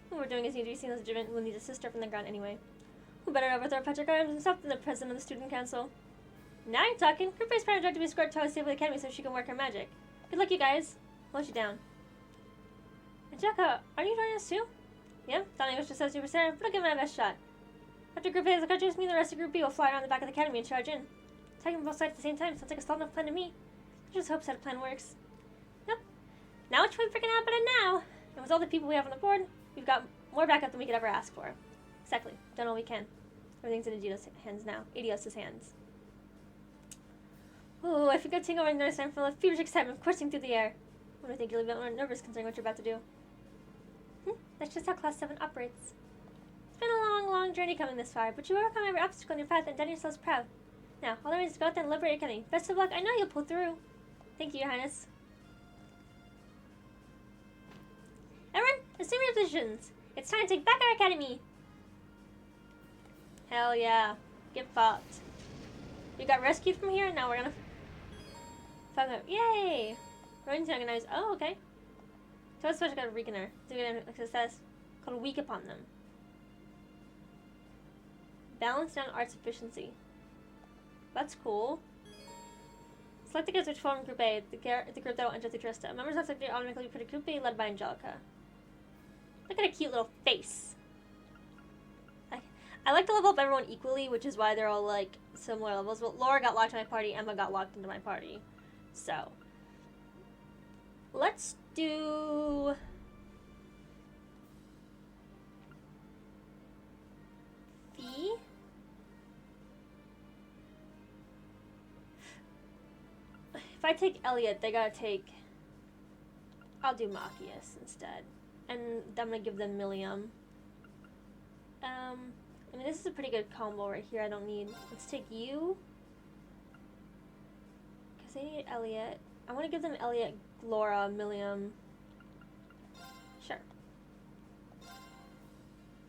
What we're doing is need to be seen as legitimate. We'll need a sister from the ground anyway. Who better overthrow Patrick Adams himself than the president of the student council? Now you're talking. Group A's trying to be escorted to safely academy so she can work her magic. Good luck, you guys. I'll let you down. Angelica, are you joining us too? Yeah, thought I was just as Super Sarah, but I'll give it my best shot. After Group A is accomplished, me and the rest of Group B will fly around the back of the academy and charge in. Attacking both sides at the same time sounds like a solid enough plan to me. I just hope that plan works. Yep. Now which way freaking out about it now? And with all the people we have on the board, we've got more backup than we could ever ask for. Exactly. Done all we can. Everything's in Adios' hands now. Adios' hands. Ooh, I feel good taking over the notice. I'm full of feverish excitement coursing through the air. I want to think you're a little bit more nervous considering what you're about to do. That's just how Class 7 operates. It's been a long, long journey coming this far, but you overcome every obstacle in your path and done yourselves proud. Now, all there is to go out there and liberate your academy. Best of luck. I know you'll pull through. Thank you, Your Highness. Everyone, assume your positions. It's time to take back our academy. Hell yeah. Get fucked. We got rescued from here, and now we're gonna fuck up. Yay! Running to organize. Oh, okay. So what's supposed to got a weakener? So we're gonna success called weak upon them. Balance down arts efficiency. That's cool. Select the guys which form Group A, the group that will enter the Trista. Members of the sector automatically put a Group B led by Angelica. Look at a cute little face. I like to level up everyone equally, which is why they're all like similar levels. But Laura got locked into my party, Emma got locked into my party. So let's do Fee. If I take Elliot, they gotta take. I'll do Machias instead, and I'm gonna give them Millium. I mean, this is a pretty good combo right here. I don't need. Let's take you. Because they need Elliot. I want to give them Elliot, Laura, Millium. Sure.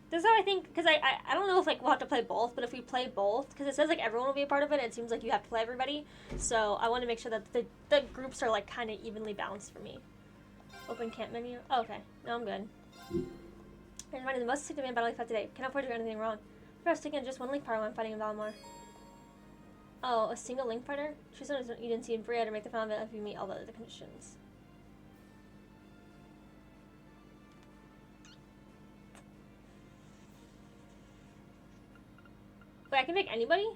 This is how I think. Because I don't know if like we'll have to play both, but if we play both, because it says like everyone will be a part of it, it seems like you have to play everybody. So I want to make sure that the groups are like kind of evenly balanced for me. Open camp menu. Oh, okay. No, I'm good. I reminded the most significant battle we fought today. Cannot afford to do anything wrong. Perhaps taking just one link partner when fighting in Valimar. Oh, a single link partner? Choose someone you didn't see in Bria to make the final event if you meet all the other conditions. Wait, I can pick anybody?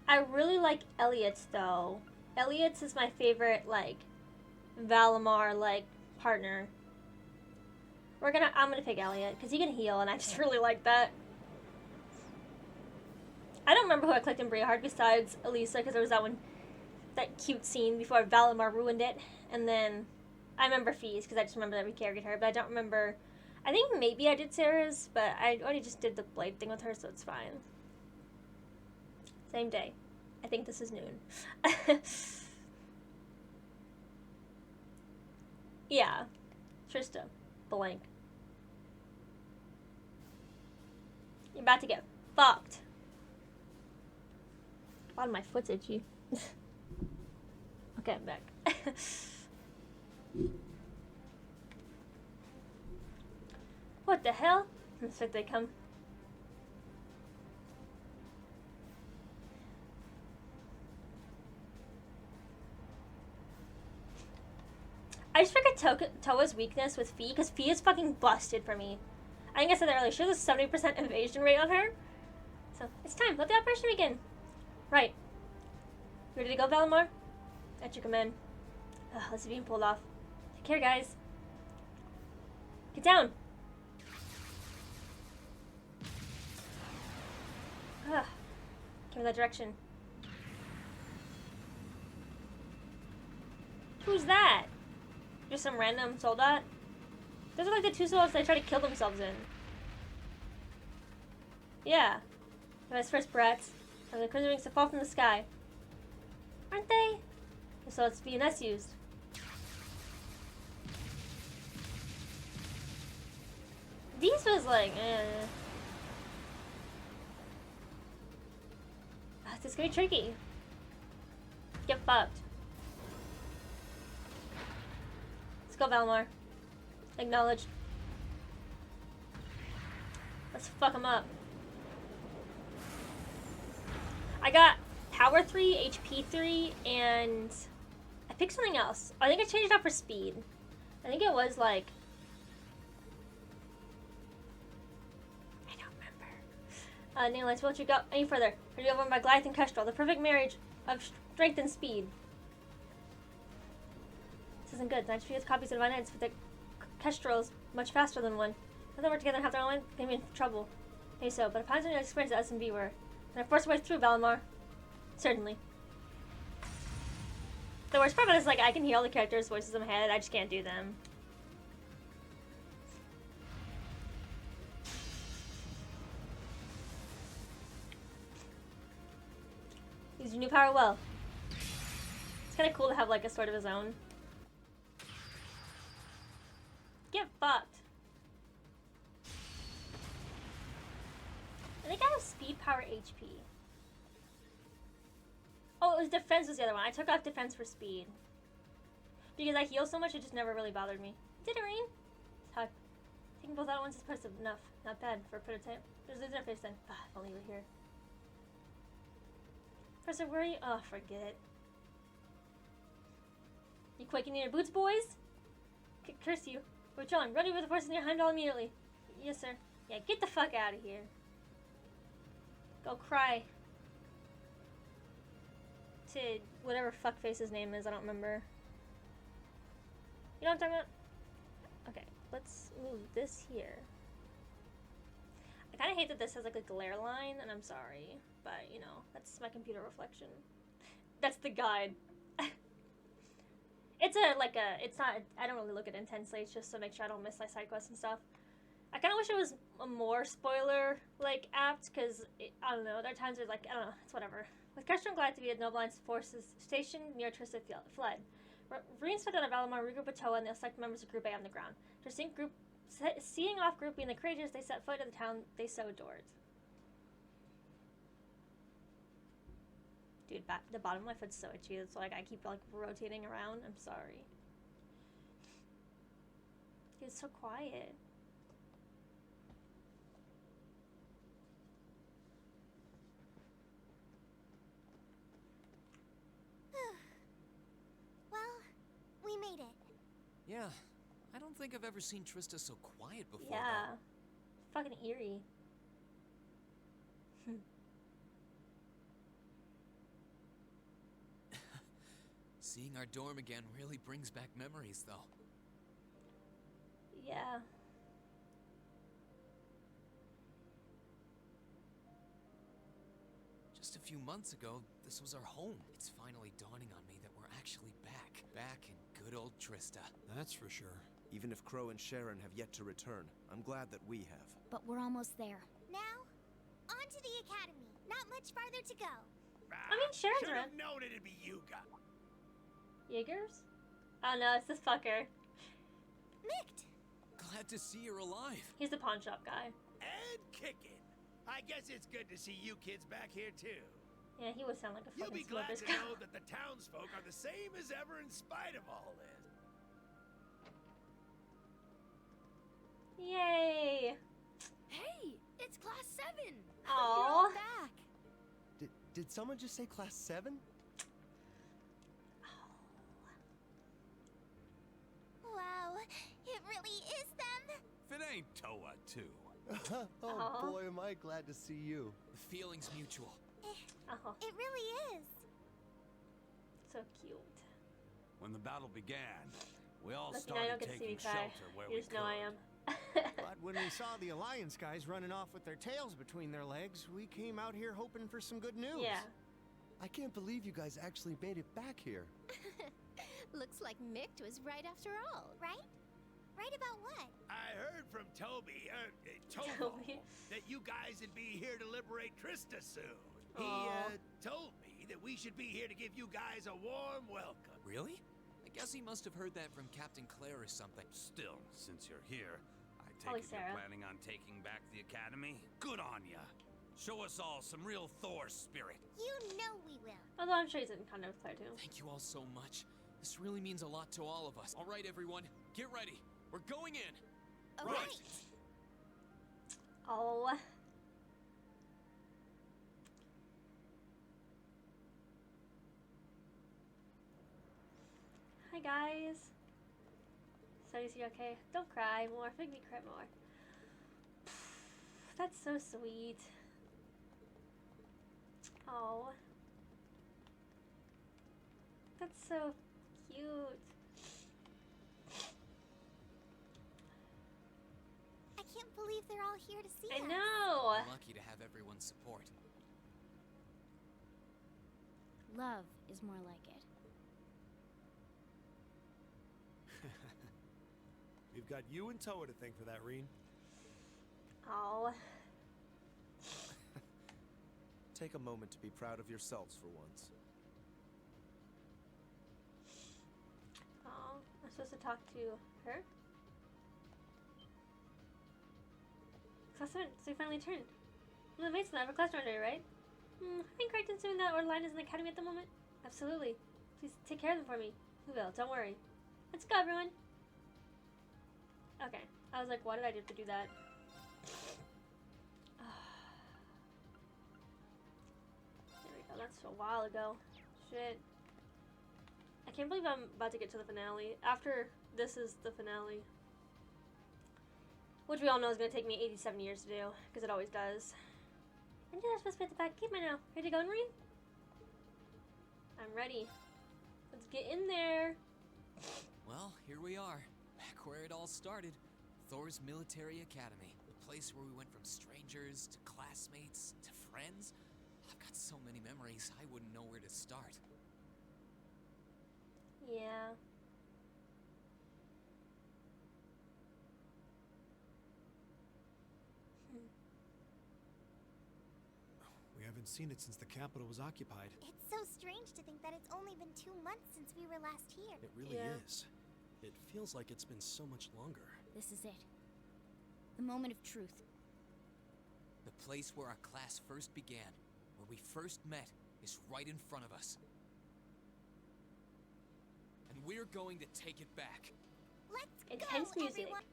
I really like Elliot's though. Elliot's is my favorite, like, Valimar, like, partner. I'm gonna pick Elliot, because he can heal, and I just really like that. I don't remember who I clicked in Bria Hard besides Elisa, because there was that cute scene before Valimar ruined it. And then I remember Fee's, because I just remember that we carried her, but I don't remember. I think maybe I did Sarah's, but I already just did the blade thing with her, so it's fine. Same day. I think this is Noon. Yeah. Trista. Blank. You're about to get fucked. A lot of my foot's itchy. Okay, I'm back. What the hell? Looks like they come. I just figured Toa's weakness with Fee, because Fee is fucking busted for me. I think I said that earlier. She has a 70% evasion rate on her. So, it's time. Let the operation begin. Right. Ready to go, Valimar? At your command. Let's see if you can pull it off. Take care, guys. Get down. Give me that direction. Who's that? Just some random soldat? Those are like the two soldats they try to kill themselves in. Yeah. His first breaths. From the crimson wings to fall from the sky. Aren't they? So it's VNS used. These was like, This is gonna be tricky. Get fucked. Let's go, Valmar. Acknowledged. Let's fuck him up. I got power 3, HP 3, and I picked something else. I think I changed it up for speed. I think it was like, I don't remember. Nail lights, won't you go any further? Are you over by Goliath and Kestrel? The perfect marriage of strength and speed. This isn't good. 9 speed copies of Divine Knights, but the Kestrel's much faster than one. If they work together and have their own line, they may be in trouble. Maybe so, but if Pines only experience that S&B were. Can I force our way through, Valimar? Certainly. The worst part about it is, like, I can hear all the characters' voices in my head, I just can't do them. Use your new power well. It's kind of cool to have, like, a sword of his own. Get fucked. I think I have speed, power, HP. Oh, it was defense was the other one. I took off defense for speed. Because I heal so much, it just never really bothered me. Did it rain? Fuck. Taking both out at once is impressive enough. Not bad for a prototype. There's an interface then. Ah, if only you were here. Professor, where are you? Oh, forget it. You quaking in your boots, boys? Curse you. We're chilling. Run over the forces in your Heimdall immediately. Yes, sir. Yeah, get the fuck out of here. Go cry. To whatever fuckface's name is, I don't remember. You know what I'm talking about? Okay, let's move this here. I kind of hate that this has like a glare line, and I'm sorry, but you know, that's my computer reflection. That's the guide. It's it's not, I don't really look at it intensely, it's just to make sure I don't miss my side quests and stuff. I kind of wish it was a more spoiler, like, apt, because, I don't know, there are times where, like, I don't know, it's whatever. With Kestrel and Glad to be at Noble Alliance forces stationed near Trista fled. Reinspected out of Valimar, regroup with Toa, and they'll select members of Group A on the ground. Seeing off Group B and the courageous, they set foot in the town they so adored. Dude, the bottom of my foot's so itchy, it's like I keep, like, rotating around. I'm sorry. It's so quiet. We made it. Yeah, I don't think I've ever seen Trista so quiet before. Yeah. Fucking eerie. Seeing our dorm again really brings back memories, though. Yeah. Just a few months ago, this was our home. It's finally dawning on me that we're actually back. Back in good old Trista. That's for sure. Even if Crow and Sharon have yet to return, I'm glad that we have. But we're almost there. Now, on to the academy. Not much farther to go. I mean, Sharon's Should around. have known it'd be Yuga. Jaegers? Oh no, it's this fucker. Micht! Glad to see you're alive. He's the pawn shop guy. And kicking. I guess it's good to see you kids back here too. Yeah, he would sound like a You'll fucking be glad smoker's to guy. know that the townsfolk are the same as ever in spite of all this. Yay! Hey, it's Class 7! Aww. You're all back! Did someone just say Class 7? Wow, it really is them. If it ain't Toa, too. Oh boy, am I glad to see you. The feeling's mutual. It really is. So cute. When the battle began, we all Look, started I don't get to see taking me cry. shelter where You we just know I am. But when we saw the Alliance guys running off with their tails between their legs, we came out here hoping for some good news. Yeah. I can't believe you guys actually made it back here. Looks like Micht was right after all, right? Right about what? I heard from Toby, Toby. that you guys would be here to liberate Trista soon. He Aw. told me that we should be here to give you guys a warm welcome. Really? I guess he must have heard that from Captain Claire or something. Still, since you're here, I Probably take it you're Sarah. planning on taking back the Academy? Good on ya. Show us all some real Thor spirit. You know we will. Although I'm sure he's in contact with Claire too. Thank you all so much. This really means a lot to all of us. All right, everyone, get ready. We're going in. Right. Oh. Hi guys. So is he okay? Don't cry more. Make me cry more. That's so sweet. Oh. That's so cute. I can't believe they're all here to see us. I know. We're lucky to have everyone's support. Love is more like it. We've got you and Toa to thank for that, Reen. Oh. Take a moment to be proud of yourselves for once. Oh, I'm supposed to talk to her? Class 7, so we finally turned. Well, the mates in that class already, right? I think Crichton's doing that, or Linus in the academy at the moment. Absolutely. Please take care of them for me. We will, don't worry. Let's go, everyone. Okay. I was like, what did I do to do that? There we go. That's a while ago. Shit. I can't believe I'm about to get to the finale. After this is the finale. Which we all know is going to take me 87 years to do. Because it always does. And you're supposed to be at the back gate by now. Ready to go, Marine? I'm ready. Let's get in there. Well, here we are. Back where it all started. Thor's Military Academy. The place where we went from strangers to classmates to friends. I've got so many memories, I wouldn't know where to start. Yeah. We haven't seen it since the capital was occupied. It's so strange to think that it's only been 2 months since we were last here. It really Yeah. is. It feels like it's been so much longer. This is it. The moment of truth. The place where our class first began, where we first met, is right in front of us. And we're going to take it back. Let's Intense go, music. everyone.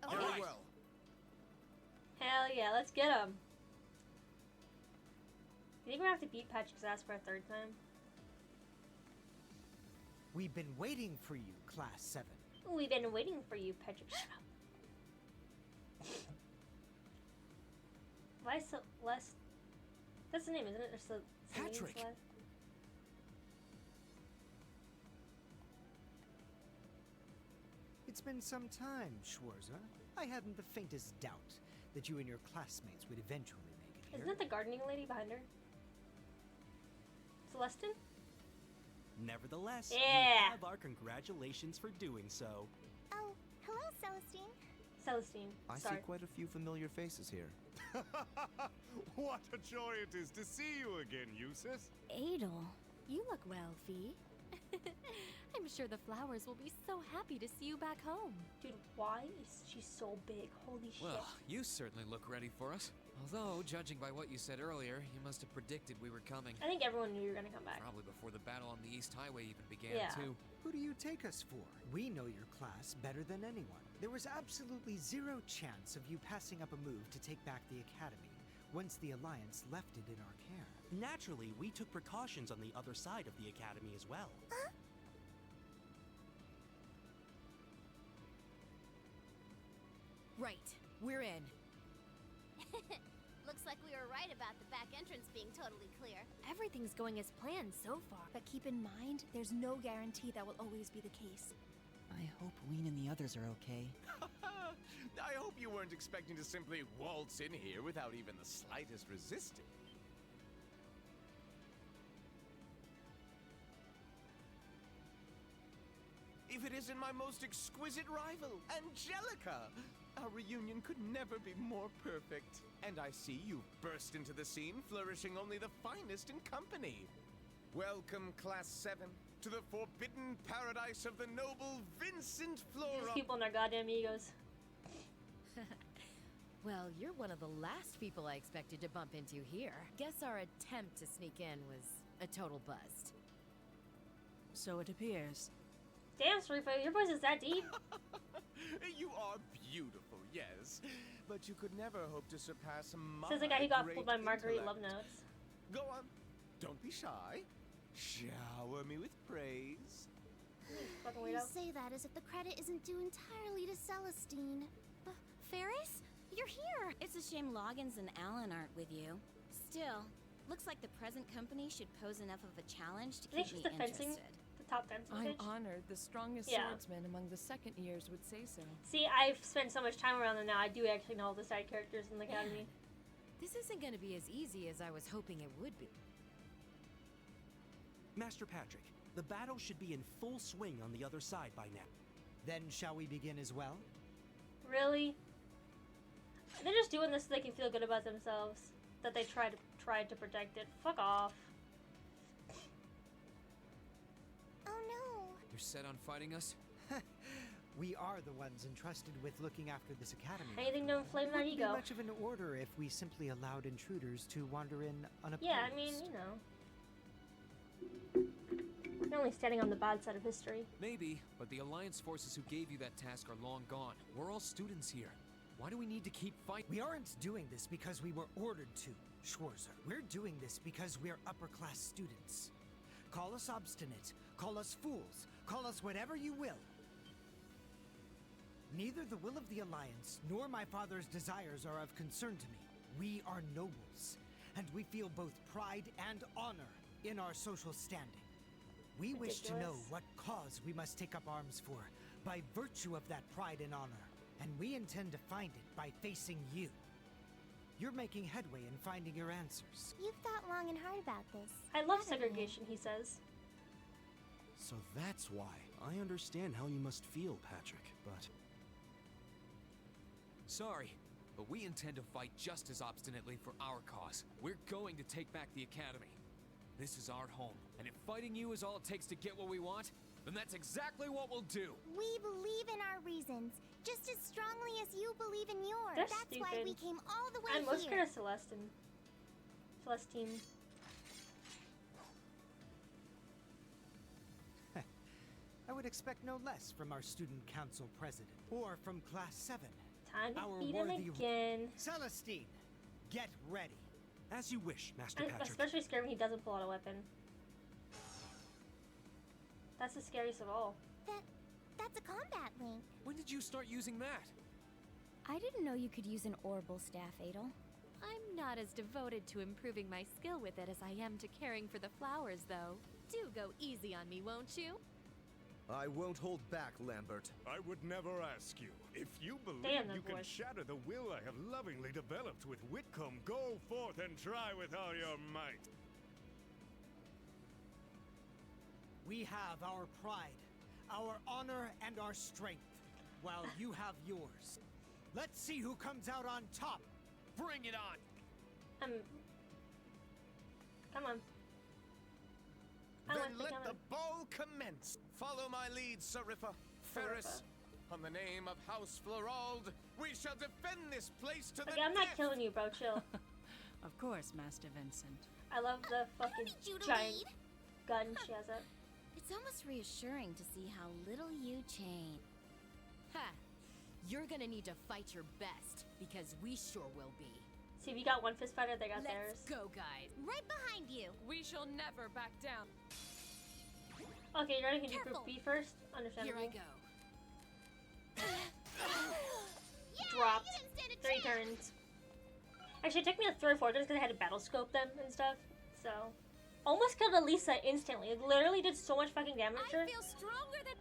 All right. Well, Hell yeah, let's get him. You think we're gonna have to beat Patrick's ass for a 3rd time? we've been waiting for you, Class 7. We've been waiting for you, Patrick. Shut up. Why Celeste? That's the name, isn't it? Or Patrick! Celeste? It's been some time, Schwarza. I hadn't the faintest doubt that you and your classmates would eventually make it here. Isn't that the gardening lady behind her? Celestin? Nevertheless, Yeah. you have our congratulations for doing so. Oh, hello, Celestine. Celestine. I Sorry. see quite a few familiar faces here. What a joy it is to see you again, Eustace. Adel, you look well, Fee. I'm sure the flowers will be so happy to see you back home. Dude, why is she so big? Holy shit. Well, you certainly look ready for us. Although, judging by what you said earlier, you must have predicted we were coming. I think everyone knew you were gonna come back. Probably before the battle on the East Highway even began, Yeah. too. Who do you take us for? We know your class better than anyone. There was absolutely zero chance of you passing up a move to take back the Academy once the Alliance left it in our care. Naturally, we took precautions on the other side of the Academy as well. Right, we're in. Looks like we were right about the back entrance being totally clear. Everything's going as planned so far. But keep in mind, there's no guarantee that will always be the case. I hope Ween and the others are okay. I hope you weren't expecting to simply waltz in here without even the slightest resistance. If it isn't my most exquisite rival, Angelica! Our reunion could never be more perfect. And I see you burst into the scene flourishing only the finest in company. Welcome, Class 7, to the forbidden paradise of the noble Vincent Flora. These people and their goddamn egos. Well, you're one of the last people I expected to bump into here. Guess our attempt to sneak in was a total bust. So it appears. Damn, Sarifa, your voice is that deep. You are beautiful, yes, but you could never hope to surpass my Says the guy who got great fooled by Marguerite intellect. Love Notes. Go on, don't be shy. Shower me with praise. Fucking You weirdo. say that as if the credit isn't due entirely to Celestine. Ferris? You're here! It's a shame Loggins and Alan aren't with you. Still, looks like the present company should pose enough of a challenge to I think keep she's me the fencing, interested. the top fencing I'm bitch. honored the strongest Yeah. swordsman among the second years would say so. See, I've spent so much time around them now, I do actually know all the side characters in the academy. This isn't going to be as easy as I was hoping it would be. Master Patrick, the battle should be in full swing on the other side by now. Then shall we begin as well? Really? They're just doing this so they can feel good about themselves. That they tried to protect it. Fuck off. Oh no! You're set on fighting us? We are the ones entrusted with looking after this academy. Anything to inflame It that wouldn't ego. be much of an order if we simply allowed intruders to wander in unopposed. Yeah, I mean, you know. You're only standing on the bad side of history. Maybe, but the Alliance forces who gave you that task are long gone. We're all students here. Why do we need to keep fighting? We aren't doing this because we were ordered to, Schwarzer. We're doing this because we're upper-class students. Call us obstinate, call us fools, call us whatever you will. Neither the will of the Alliance nor my father's desires are of concern to me. We are nobles, and we feel both pride and honor in our social standing. We wish to know Ridiculous. what cause we must take up arms for, by virtue of that pride and honor, and we intend to find it by facing you. You're making headway in finding your answers. You've thought long and hard about this. I love haven't you? segregation, he says. So that's why. I understand how you must feel, Patrick, but... Sorry, but we intend to fight just as obstinately for our cause. We're going to take back the Academy. This is our home, and if fighting you is all it takes to get what we want, then that's exactly what we'll do. We believe in our reasons, just as strongly as you believe in yours. They're That's why stupid. we came all the way I'm most here. scared of Celestine. I would expect no less from our student council president, or from Class 7. Time to Our beat him worthy again. Celestine, get ready. As you wish, Master I'm Patrick. especially scared when he doesn't pull out a weapon. That's the scariest of all. That's a combat link. When did you start using that? I didn't know you could use an orbital staff, Adel. I'm not as devoted to improving my skill with it as I am to caring for the flowers, though. Do go easy on me, won't you? I won't hold back, Lambert. I would never ask you. If you believe Damn, that you can voice. shatter the will I have lovingly developed with Whitcomb, go forth and try with all your might. We have our pride, our honor, and our strength, while you have yours. Let's see who comes out on top. Bring it on! Come on. I Then want to let come the on. ball commence. Follow my lead, Sarifa. Ferris. On the name of House Florald, we shall defend this place to the Okay, I'm not death. killing you, bro. Chill. Of course, Master Vincent. I love the fucking need you to giant lead. gun she has up. It's almost reassuring to see how little you change. Ha! You're gonna need to fight your best, because we sure will be. See, if you got one fist fighter, they got Let's theirs. go, guys. Right behind you. We shall never back down. Okay, you ready? Can you do Careful. Group B first? Here Understandable. I go. Dropped. You didn't stand a 3 chance. turns. Actually, it took me like 3 or 4 turns because I had to battle scope them and stuff. So, almost killed Elisa instantly. It literally did so much fucking damage to her. I feel stronger than.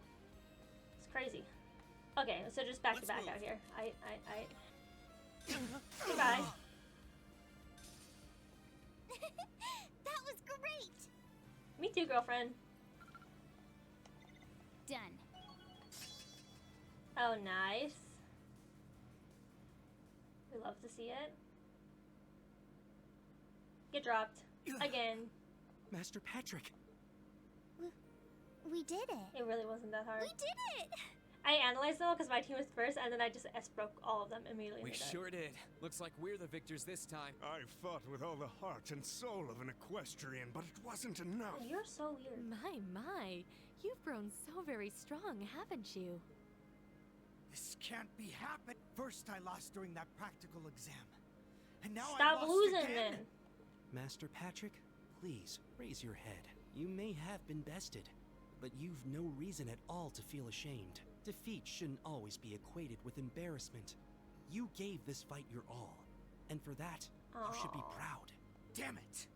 It's crazy. Okay, so just back to back out here. Goodbye. That was great. Me too, girlfriend. Done. Oh, nice. We love to see it. Get dropped. Again. Master Patrick, We did it. It really wasn't that hard. We did it! I analyzed them all because my team was first, and then I just S-broke all of them immediately. We sure did. Looks like we're the victors this time. I fought with all the heart and soul of an equestrian, but it wasn't enough. Oh, you're so weird. My. You've grown so very strong, haven't you? This can't be happening. First I lost during that practical exam. And now Stop I lost losing again. then. Master Patrick, please, raise your head. You may have been bested, but you've no reason at all to feel ashamed. Defeat shouldn't always be equated with embarrassment. You gave this fight your all, and for that, you should be proud. Damn it!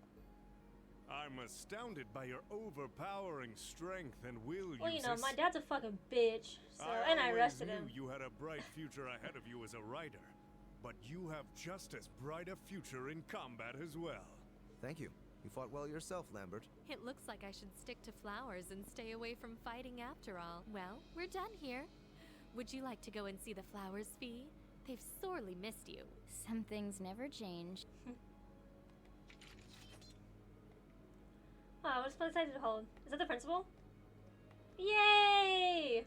I'm astounded by your overpowering strength and will, Well, you know, Eustace. my dad's a fucking bitch, so and I always arrested knew him. you had a bright future ahead of you as a writer, but you have just as bright a future in combat as well. Thank you. You fought well yourself, Lambert. It looks like I should stick to flowers and stay away from fighting after all. Well, we're done here. Would you like to go and see the flowers, Fee? They've sorely missed you. Some things never change. Wow, what is excited to hold? Is that the principal? Yay!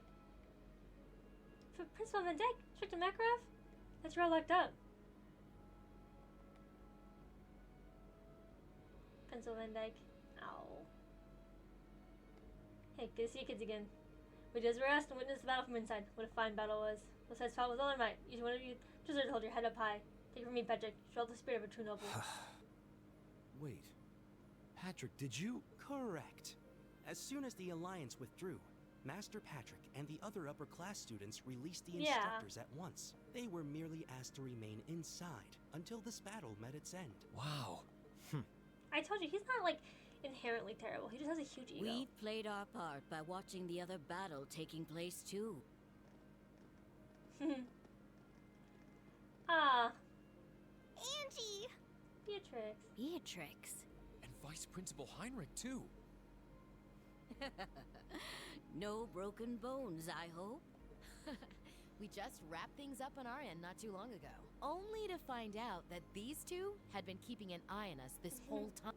For Principal Van Dyke, Inspector Makarov? That's you're all locked up. Principal Van Dyke. Ow. Hey, good to see you kids again. We just were asked to witness the battle from inside. What a fine battle was. Both sides fought with all their might. Each one of you deserves to hold your head up high. Take it from me, Patrick. Show the spirit of a true noble. Wait. Patrick, did you? Correct. As soon as the Alliance withdrew, Master Patrick and the other upper-class students released the instructors at once. They were merely asked to remain inside until this battle met its end. Wow. I told you, he's not, like, inherently terrible. He just has a huge ego. We played our part by watching the other battle taking place, too. Ah. Angie! Beatrix. And Vice Principal Heinrich, too. No broken bones, I hope. We just wrapped things up on our end not too long ago, only to find out that these two had been keeping an eye on us this whole time.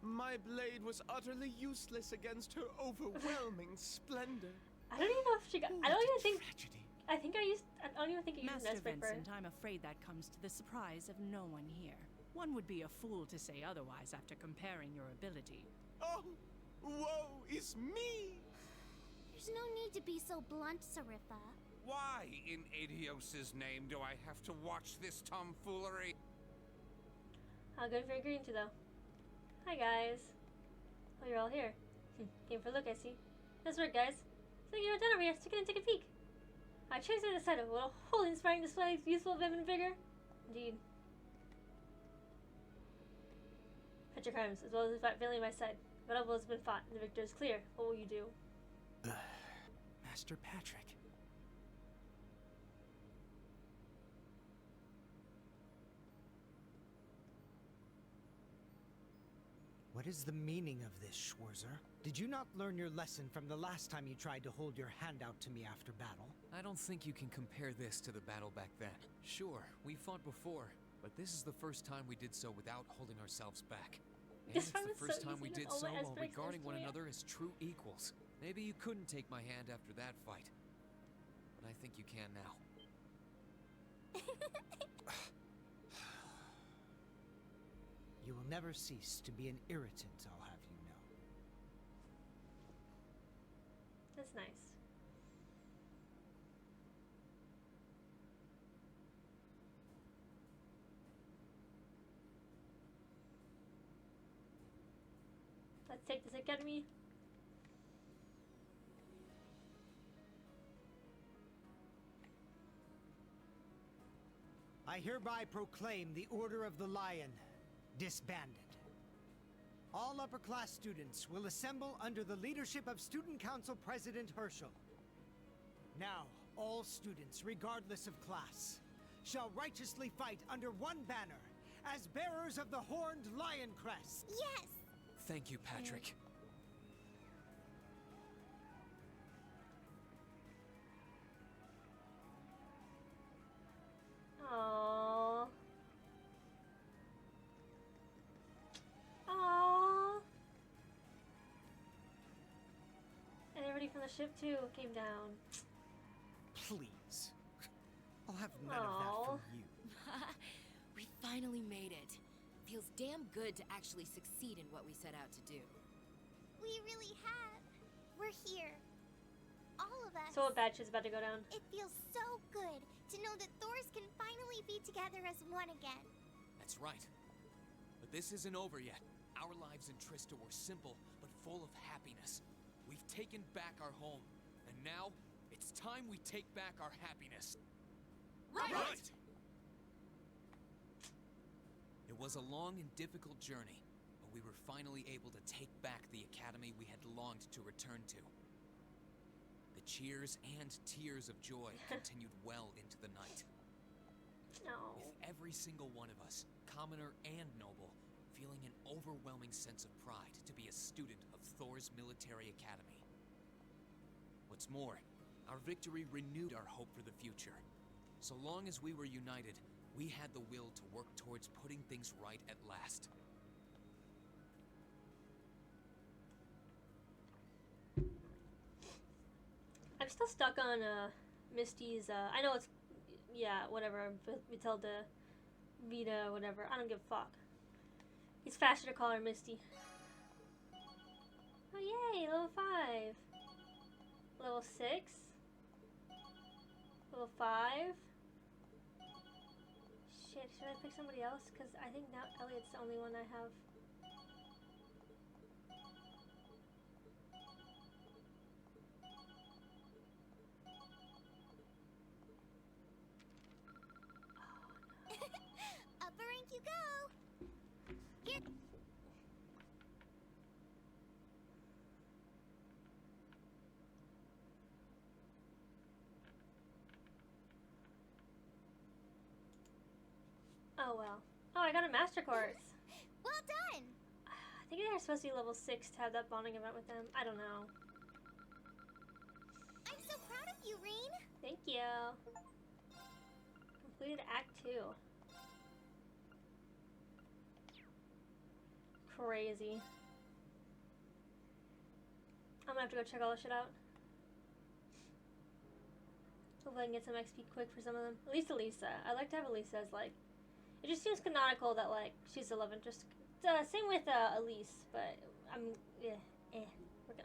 My blade was utterly useless against her overwhelming splendor. I don't even know if she got. I don't even think. I think I used. I don't even think I used Master Nesbitt for. Vincent, I'm afraid that comes to the surprise of no one here. One would be a fool to say otherwise after comparing your ability. Oh, woe is me! There's no need to be so blunt, Sariffa. Why, in Adios's name, do I have to watch this tomfoolery? How good for agreeing to, though. Hi, guys. Oh, you're all here. Came for a look, I see. Nice work, guys. So you're done over here, so take a peek. I chose to decide what a wholly inspiring display of youthful vim and vigor. Indeed. Put your crimes, as well as failing my side. The battle has been fought, and the victor is clear. What will you do? Master Patrick. What is the meaning of this, Schwarzer? Did you not learn your lesson from the last time you tried to hold your hand out to me after battle? I don't think you can compare this to the battle back then. Sure, we fought before, but this is the first time we did so without holding ourselves back. And This it's one the was so first time easy we with did all so the while aspects regarding one history. another as true equals. Maybe you couldn't take my hand after that fight, but I think you can now. You will never cease to be an irritant, I'll have you know. That's nice. Let's take this academy. I hereby proclaim the Order of the Lion disbanded. All upper-class students will assemble under the leadership of Student Council President Herschel. Now, all students, regardless of class, shall righteously fight under one banner as bearers of the Horned Lion Crest. Yes! Thank you, Patrick. Aww. Aww. from the ship too came down. Please. I'll have none of that from you. We finally made it. Feels damn good to actually succeed in what we set out to do. We really have. We're here. All of us. So a batch is about to go down. It feels so good to know that Thors can finally be together as one again. That's right. But this isn't over yet. Our lives in Trista were simple, but full of happiness. We've taken back our home, and now it's time we take back our happiness. Right! It was a long and difficult journey, but we were finally able to take back the academy we had longed to return to. The cheers and tears of joy continued well into the night. No. With every single one of us, commoner and noble, feeling an overwhelming sense of pride to be a student of Thor's military academy. What's more, our victory renewed our hope for the future. So long as we were united, we had the will to work towards putting things right at last. I'm still stuck on Misty's. I know it's, yeah, whatever. Matilda, Vita, whatever. I don't give a fuck. It's faster to call her Misty. Oh yay, level 5. Level 6. Level 5. Shit, should I pick somebody else? Because I think now Elliot's the only one I have. Upper rank you go. Here. Oh well. Oh, I got a master course. Well done. I think they're supposed to be level 6 to have that bonding event with them. I don't know. I'm so proud of you, Reen. Thank you. Completed Act 2. Crazy. I'm gonna have to go check all this shit out. Hopefully I can get some XP quick for some of them. At least Elisa. I like to have Elisa as like... It just seems canonical that like she's the love interest. Same with Elise, but I'm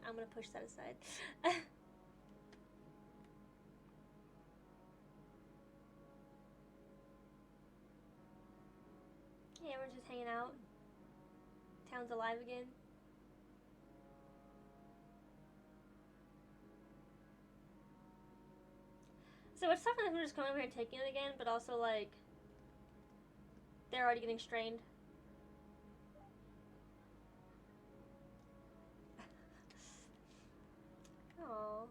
I'm gonna push that aside. Yeah, we're just hanging out. Town's alive again. So it's tough when I'm just coming over here and taking it again, but also like they're already getting strained. Oh.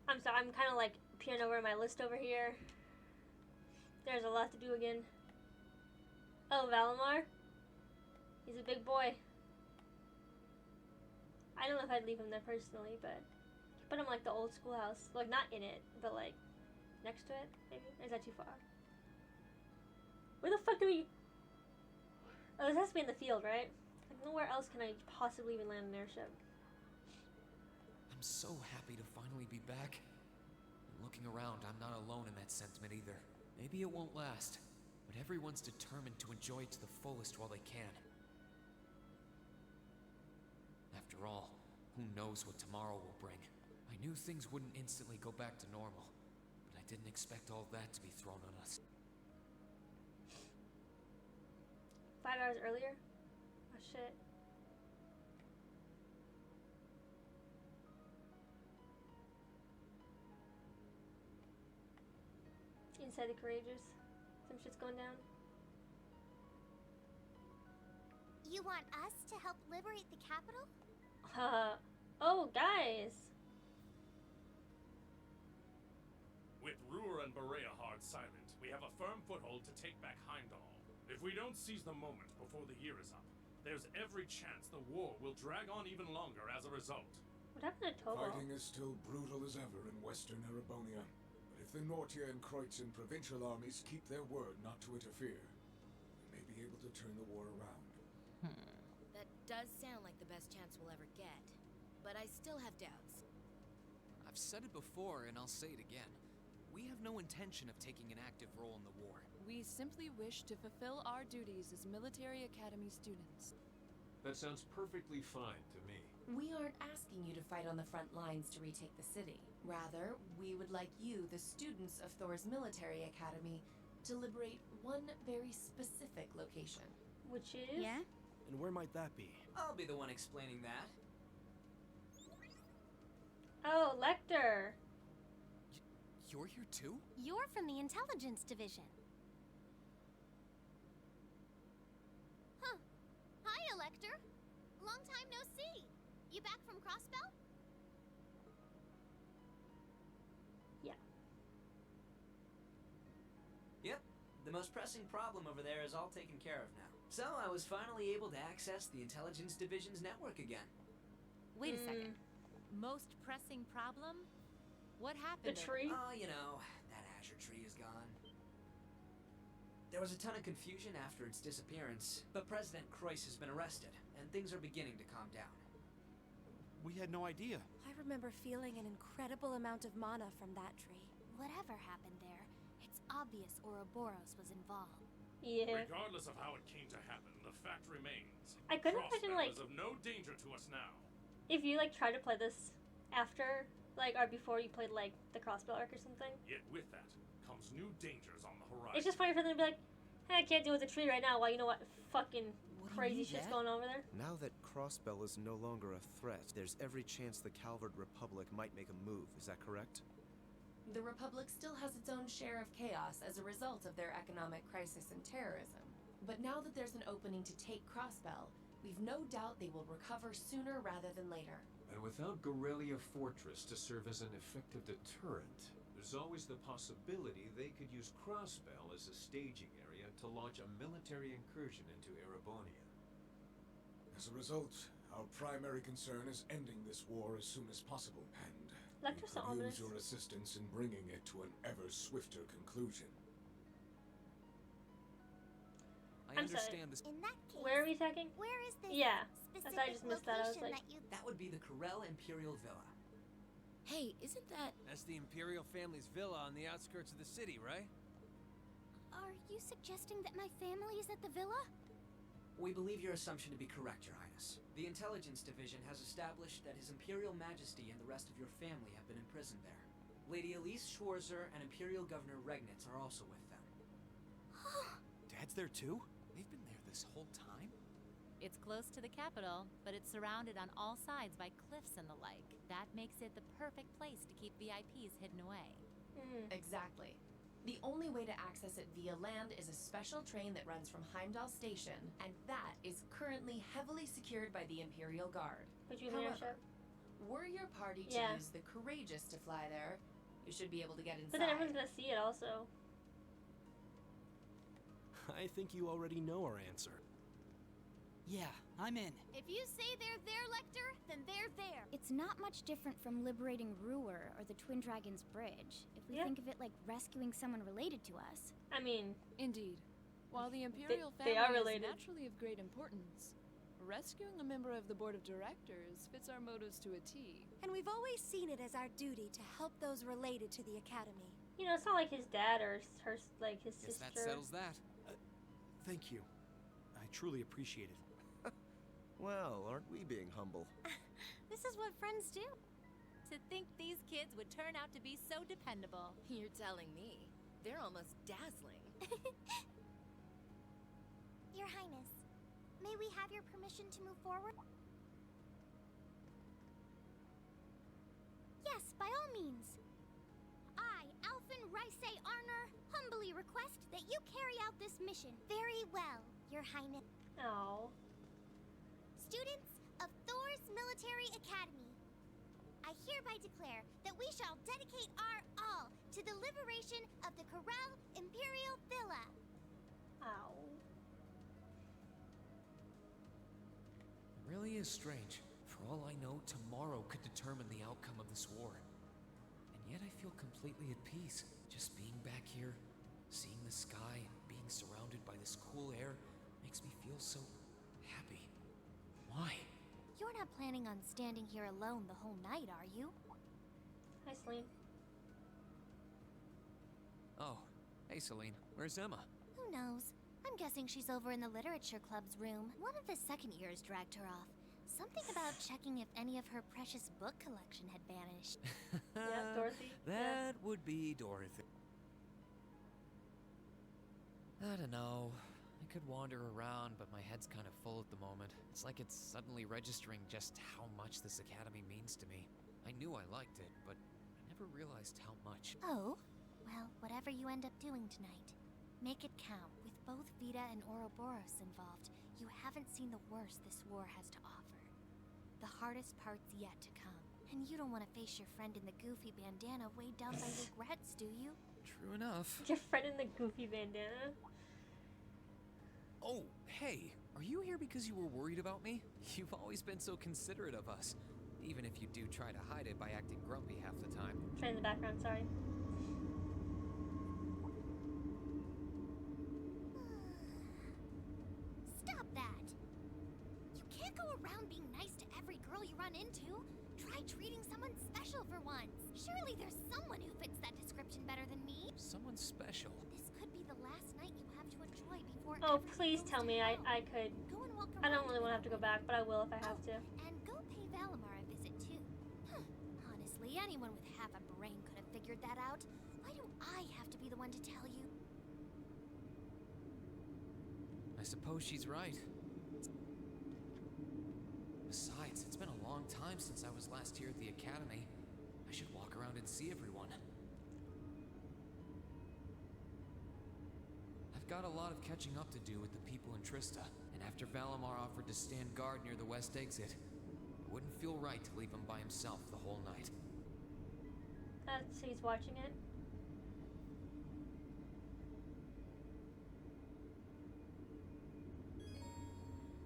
I'm sorry, I'm kind of like peering over my list over here. There's a lot to do again. Oh, Valimar? He's a big boy. I don't know if I'd leave him there personally, but put him like the old schoolhouse. Like, not in it, but like next to it, maybe? Or is that too far? Where the fuck do we... Oh, this has to be in the field, right? Like, nowhere else can I possibly even land an airship. I'm so happy to finally be back. And looking around, I'm not alone in that sentiment either. Maybe it won't last, but everyone's determined to enjoy it to the fullest while they can. After all, who knows what tomorrow will bring? I knew things wouldn't instantly go back to normal, but I didn't expect all that to be thrown on us. 5 hours earlier? Oh shit. Inside the Courageous. Some shit's going down. You want us to help liberate the capital? Oh, guys. With Ruhr and Berea hard silent, we have a firm foothold to take back Heimdall. If we don't seize the moment before the year is up, there's every chance the war will drag on even longer as a result. What happened to Tobo? Fighting is still brutal as ever in western Erebonia. But if the Nortia and Kreutzen provincial armies keep their word not to interfere, we may be able to to turn the war around. That does sound like the best chance we'll ever get. But I still have doubts. I've said it before, and I'll say it again. We have no intention of taking an active role in the war. We simply wish to fulfill our duties as military academy students. That sounds perfectly fine to me. We aren't asking you to fight on the front lines to retake the city. Rather, we would like you, the students of Thor's military academy, to liberate one very specific location. Which is? Yeah? And where might that be? I'll be the one explaining that. Oh, Lecter. You're here too? You're from the intelligence division. Huh. Hi, Elector. Long time no see. You back from Crossbell? Yeah. Yep. The most pressing problem over there is all taken care of now. So I was finally able to access the intelligence division's network again. Wait a second. Most pressing problem? What happened? The tree? Oh, you know, that Azure tree is gone. There was a ton of confusion after its disappearance, but President Croyce has been arrested, and things are beginning to calm down. We had no idea. I remember feeling an incredible amount of mana from that tree. Whatever happened there, it's obvious Ouroboros was involved. Yeah. Regardless of how it came to happen, the fact remains. I couldn't imagine, Crossbell like, is of no danger to us now. if you like try to play this after, like, or before you played like the Crossbell arc or something. Yet with that comes new dangers on the horizon. It's just funny for them to be like, hey, I can't deal with the tree right now. Well, you know what? Fucking crazy shit's going on over there. Now that Crossbell is no longer a threat, there's every chance the Calvard Republic might make a move. Is that correct? The Republic still has its own share of chaos as a result of their economic crisis and terrorism. But now that there's an opening to take Crossbell, we've no doubt they will recover sooner rather than later. And without Gorelia Fortress to serve as an effective deterrent, there's always the possibility they could use Crossbell as a staging area to launch a military incursion into Erebonia. As a result, our primary concern is ending this war as soon as possible, and Lecter's so we could ominous. use your assistance in bringing it to an ever swifter conclusion. I understand this. In that case, Where are we attacking? where is this Yeah. specific I just missed that. I was location like, that you... That would be the Corel Imperial Villa. Hey, isn't that... That's the Imperial family's villa on the outskirts of the city, right? Are you suggesting that my family is at the villa? We believe your assumption to be correct, Your Highness. The Intelligence Division has established that His Imperial Majesty and the rest of your family have been imprisoned there. Lady Elise Schwarzer and Imperial Governor Regnitz are also with them. Dad's there too? They've been there this whole time? It's close to the capital, but it's surrounded on all sides by cliffs and the like. That makes it the perfect place to keep VIPs hidden away. Exactly. The only way to access it via land is a special train that runs from Heimdall Station, and that is currently heavily secured by the Imperial Guard. Would you However, were your party to Yeah. use the Courageous to fly there, you should be able to get inside. but then everyone's gonna see it also. I think you already know our answer. Yeah, I'm in. If you say they're there, Lecter, then they're there. It's not much different from liberating Ruhr or the Twin Dragons Bridge, if we think of it like rescuing someone related to us. I mean... Indeed. While the Imperial they family are is related. naturally of great importance, rescuing a member of the Board of Directors fits our motives to a T. And we've always seen it as our duty to help those related to the Academy. You know, it's not like his dad or her, like his Guess sister. that settles that. Thank you. I truly appreciate it. Well, aren't we being humble? This is what friends do. To think these kids would turn out to be so dependable. You're telling me. They're almost dazzling. Your Highness, may we have your permission to move forward? Yes, by all means. I, Alphen Rice Arner, humbly request that you carry out this mission very well, Your Highness. Oh. Students of Thor's Military Academy, I hereby declare that we shall dedicate our all to the liberation of the Corel Imperial Villa. Ow. It really is strange. For all I know, tomorrow could determine the outcome of this war. And yet I feel completely at peace, just being back here, seeing the sky and being surrounded by this cool air, makes me feel so happy. Why? You're not planning on standing here alone the whole night, are you? Hi, Celine. Oh, hey Celine, where's Emma? Who knows? I'm guessing she's over in the literature club's room. One of the second years dragged her off. Something about checking if any of her precious book collection had vanished. Yeah, Dorothy. That would be Dorothy. I don't know. I could wander around, but my head's kind of full at the moment. It's like it's suddenly registering just how much this academy means to me. I knew I liked it, but I never realized how much. Oh? Well, whatever you end up doing tonight, make it count. With both Vita and Ouroboros involved, you haven't seen the worst this war has to offer. The hardest part's yet to come. And you don't want to face your friend in the goofy bandana weighed down by regrets, do you? True enough. Your friend in the goofy bandana. Oh, hey, are you here because you were worried about me? You've always been so considerate of us, even if you do try to hide it by acting grumpy half the time. Try in the background, sorry. Stop that! You can't go around being nice to every girl you run into. Try treating someone special for once. Surely there's someone who fits that description better than me. Someone special. This could be the last night you have to enjoy before. Oh, please tell me I could. Go and walk I don't around really want to have to go back, but I will if I have to. And go pay Valimar a visit too. Honestly, anyone with half a brain could have figured that out. Why do I have to be the one to tell you? I suppose she's right. Besides, it's been a long time since I was last here at the academy. I should walk around and see everyone. I've got a lot of catching up to do with the people in Trista, and after Valimar offered to stand guard near the west exit, it wouldn't feel right to leave him by himself the whole night. So he's watching it.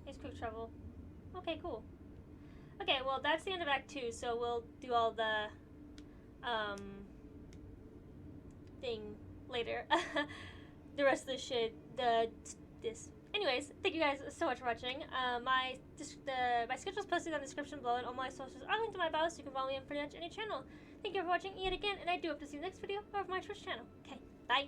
He's quick travel. Okay, cool. Okay, well that's the end of Act 2, so we'll do all the thing later. The rest of the shit, this. Anyways, thank you guys so much for watching. My schedule's posted in the description below, and all my socials are linked to my bio, so you can follow me on pretty much any channel. Thank you for watching yet again, and I do hope to see you in the next video or of my Twitch channel. Okay, bye.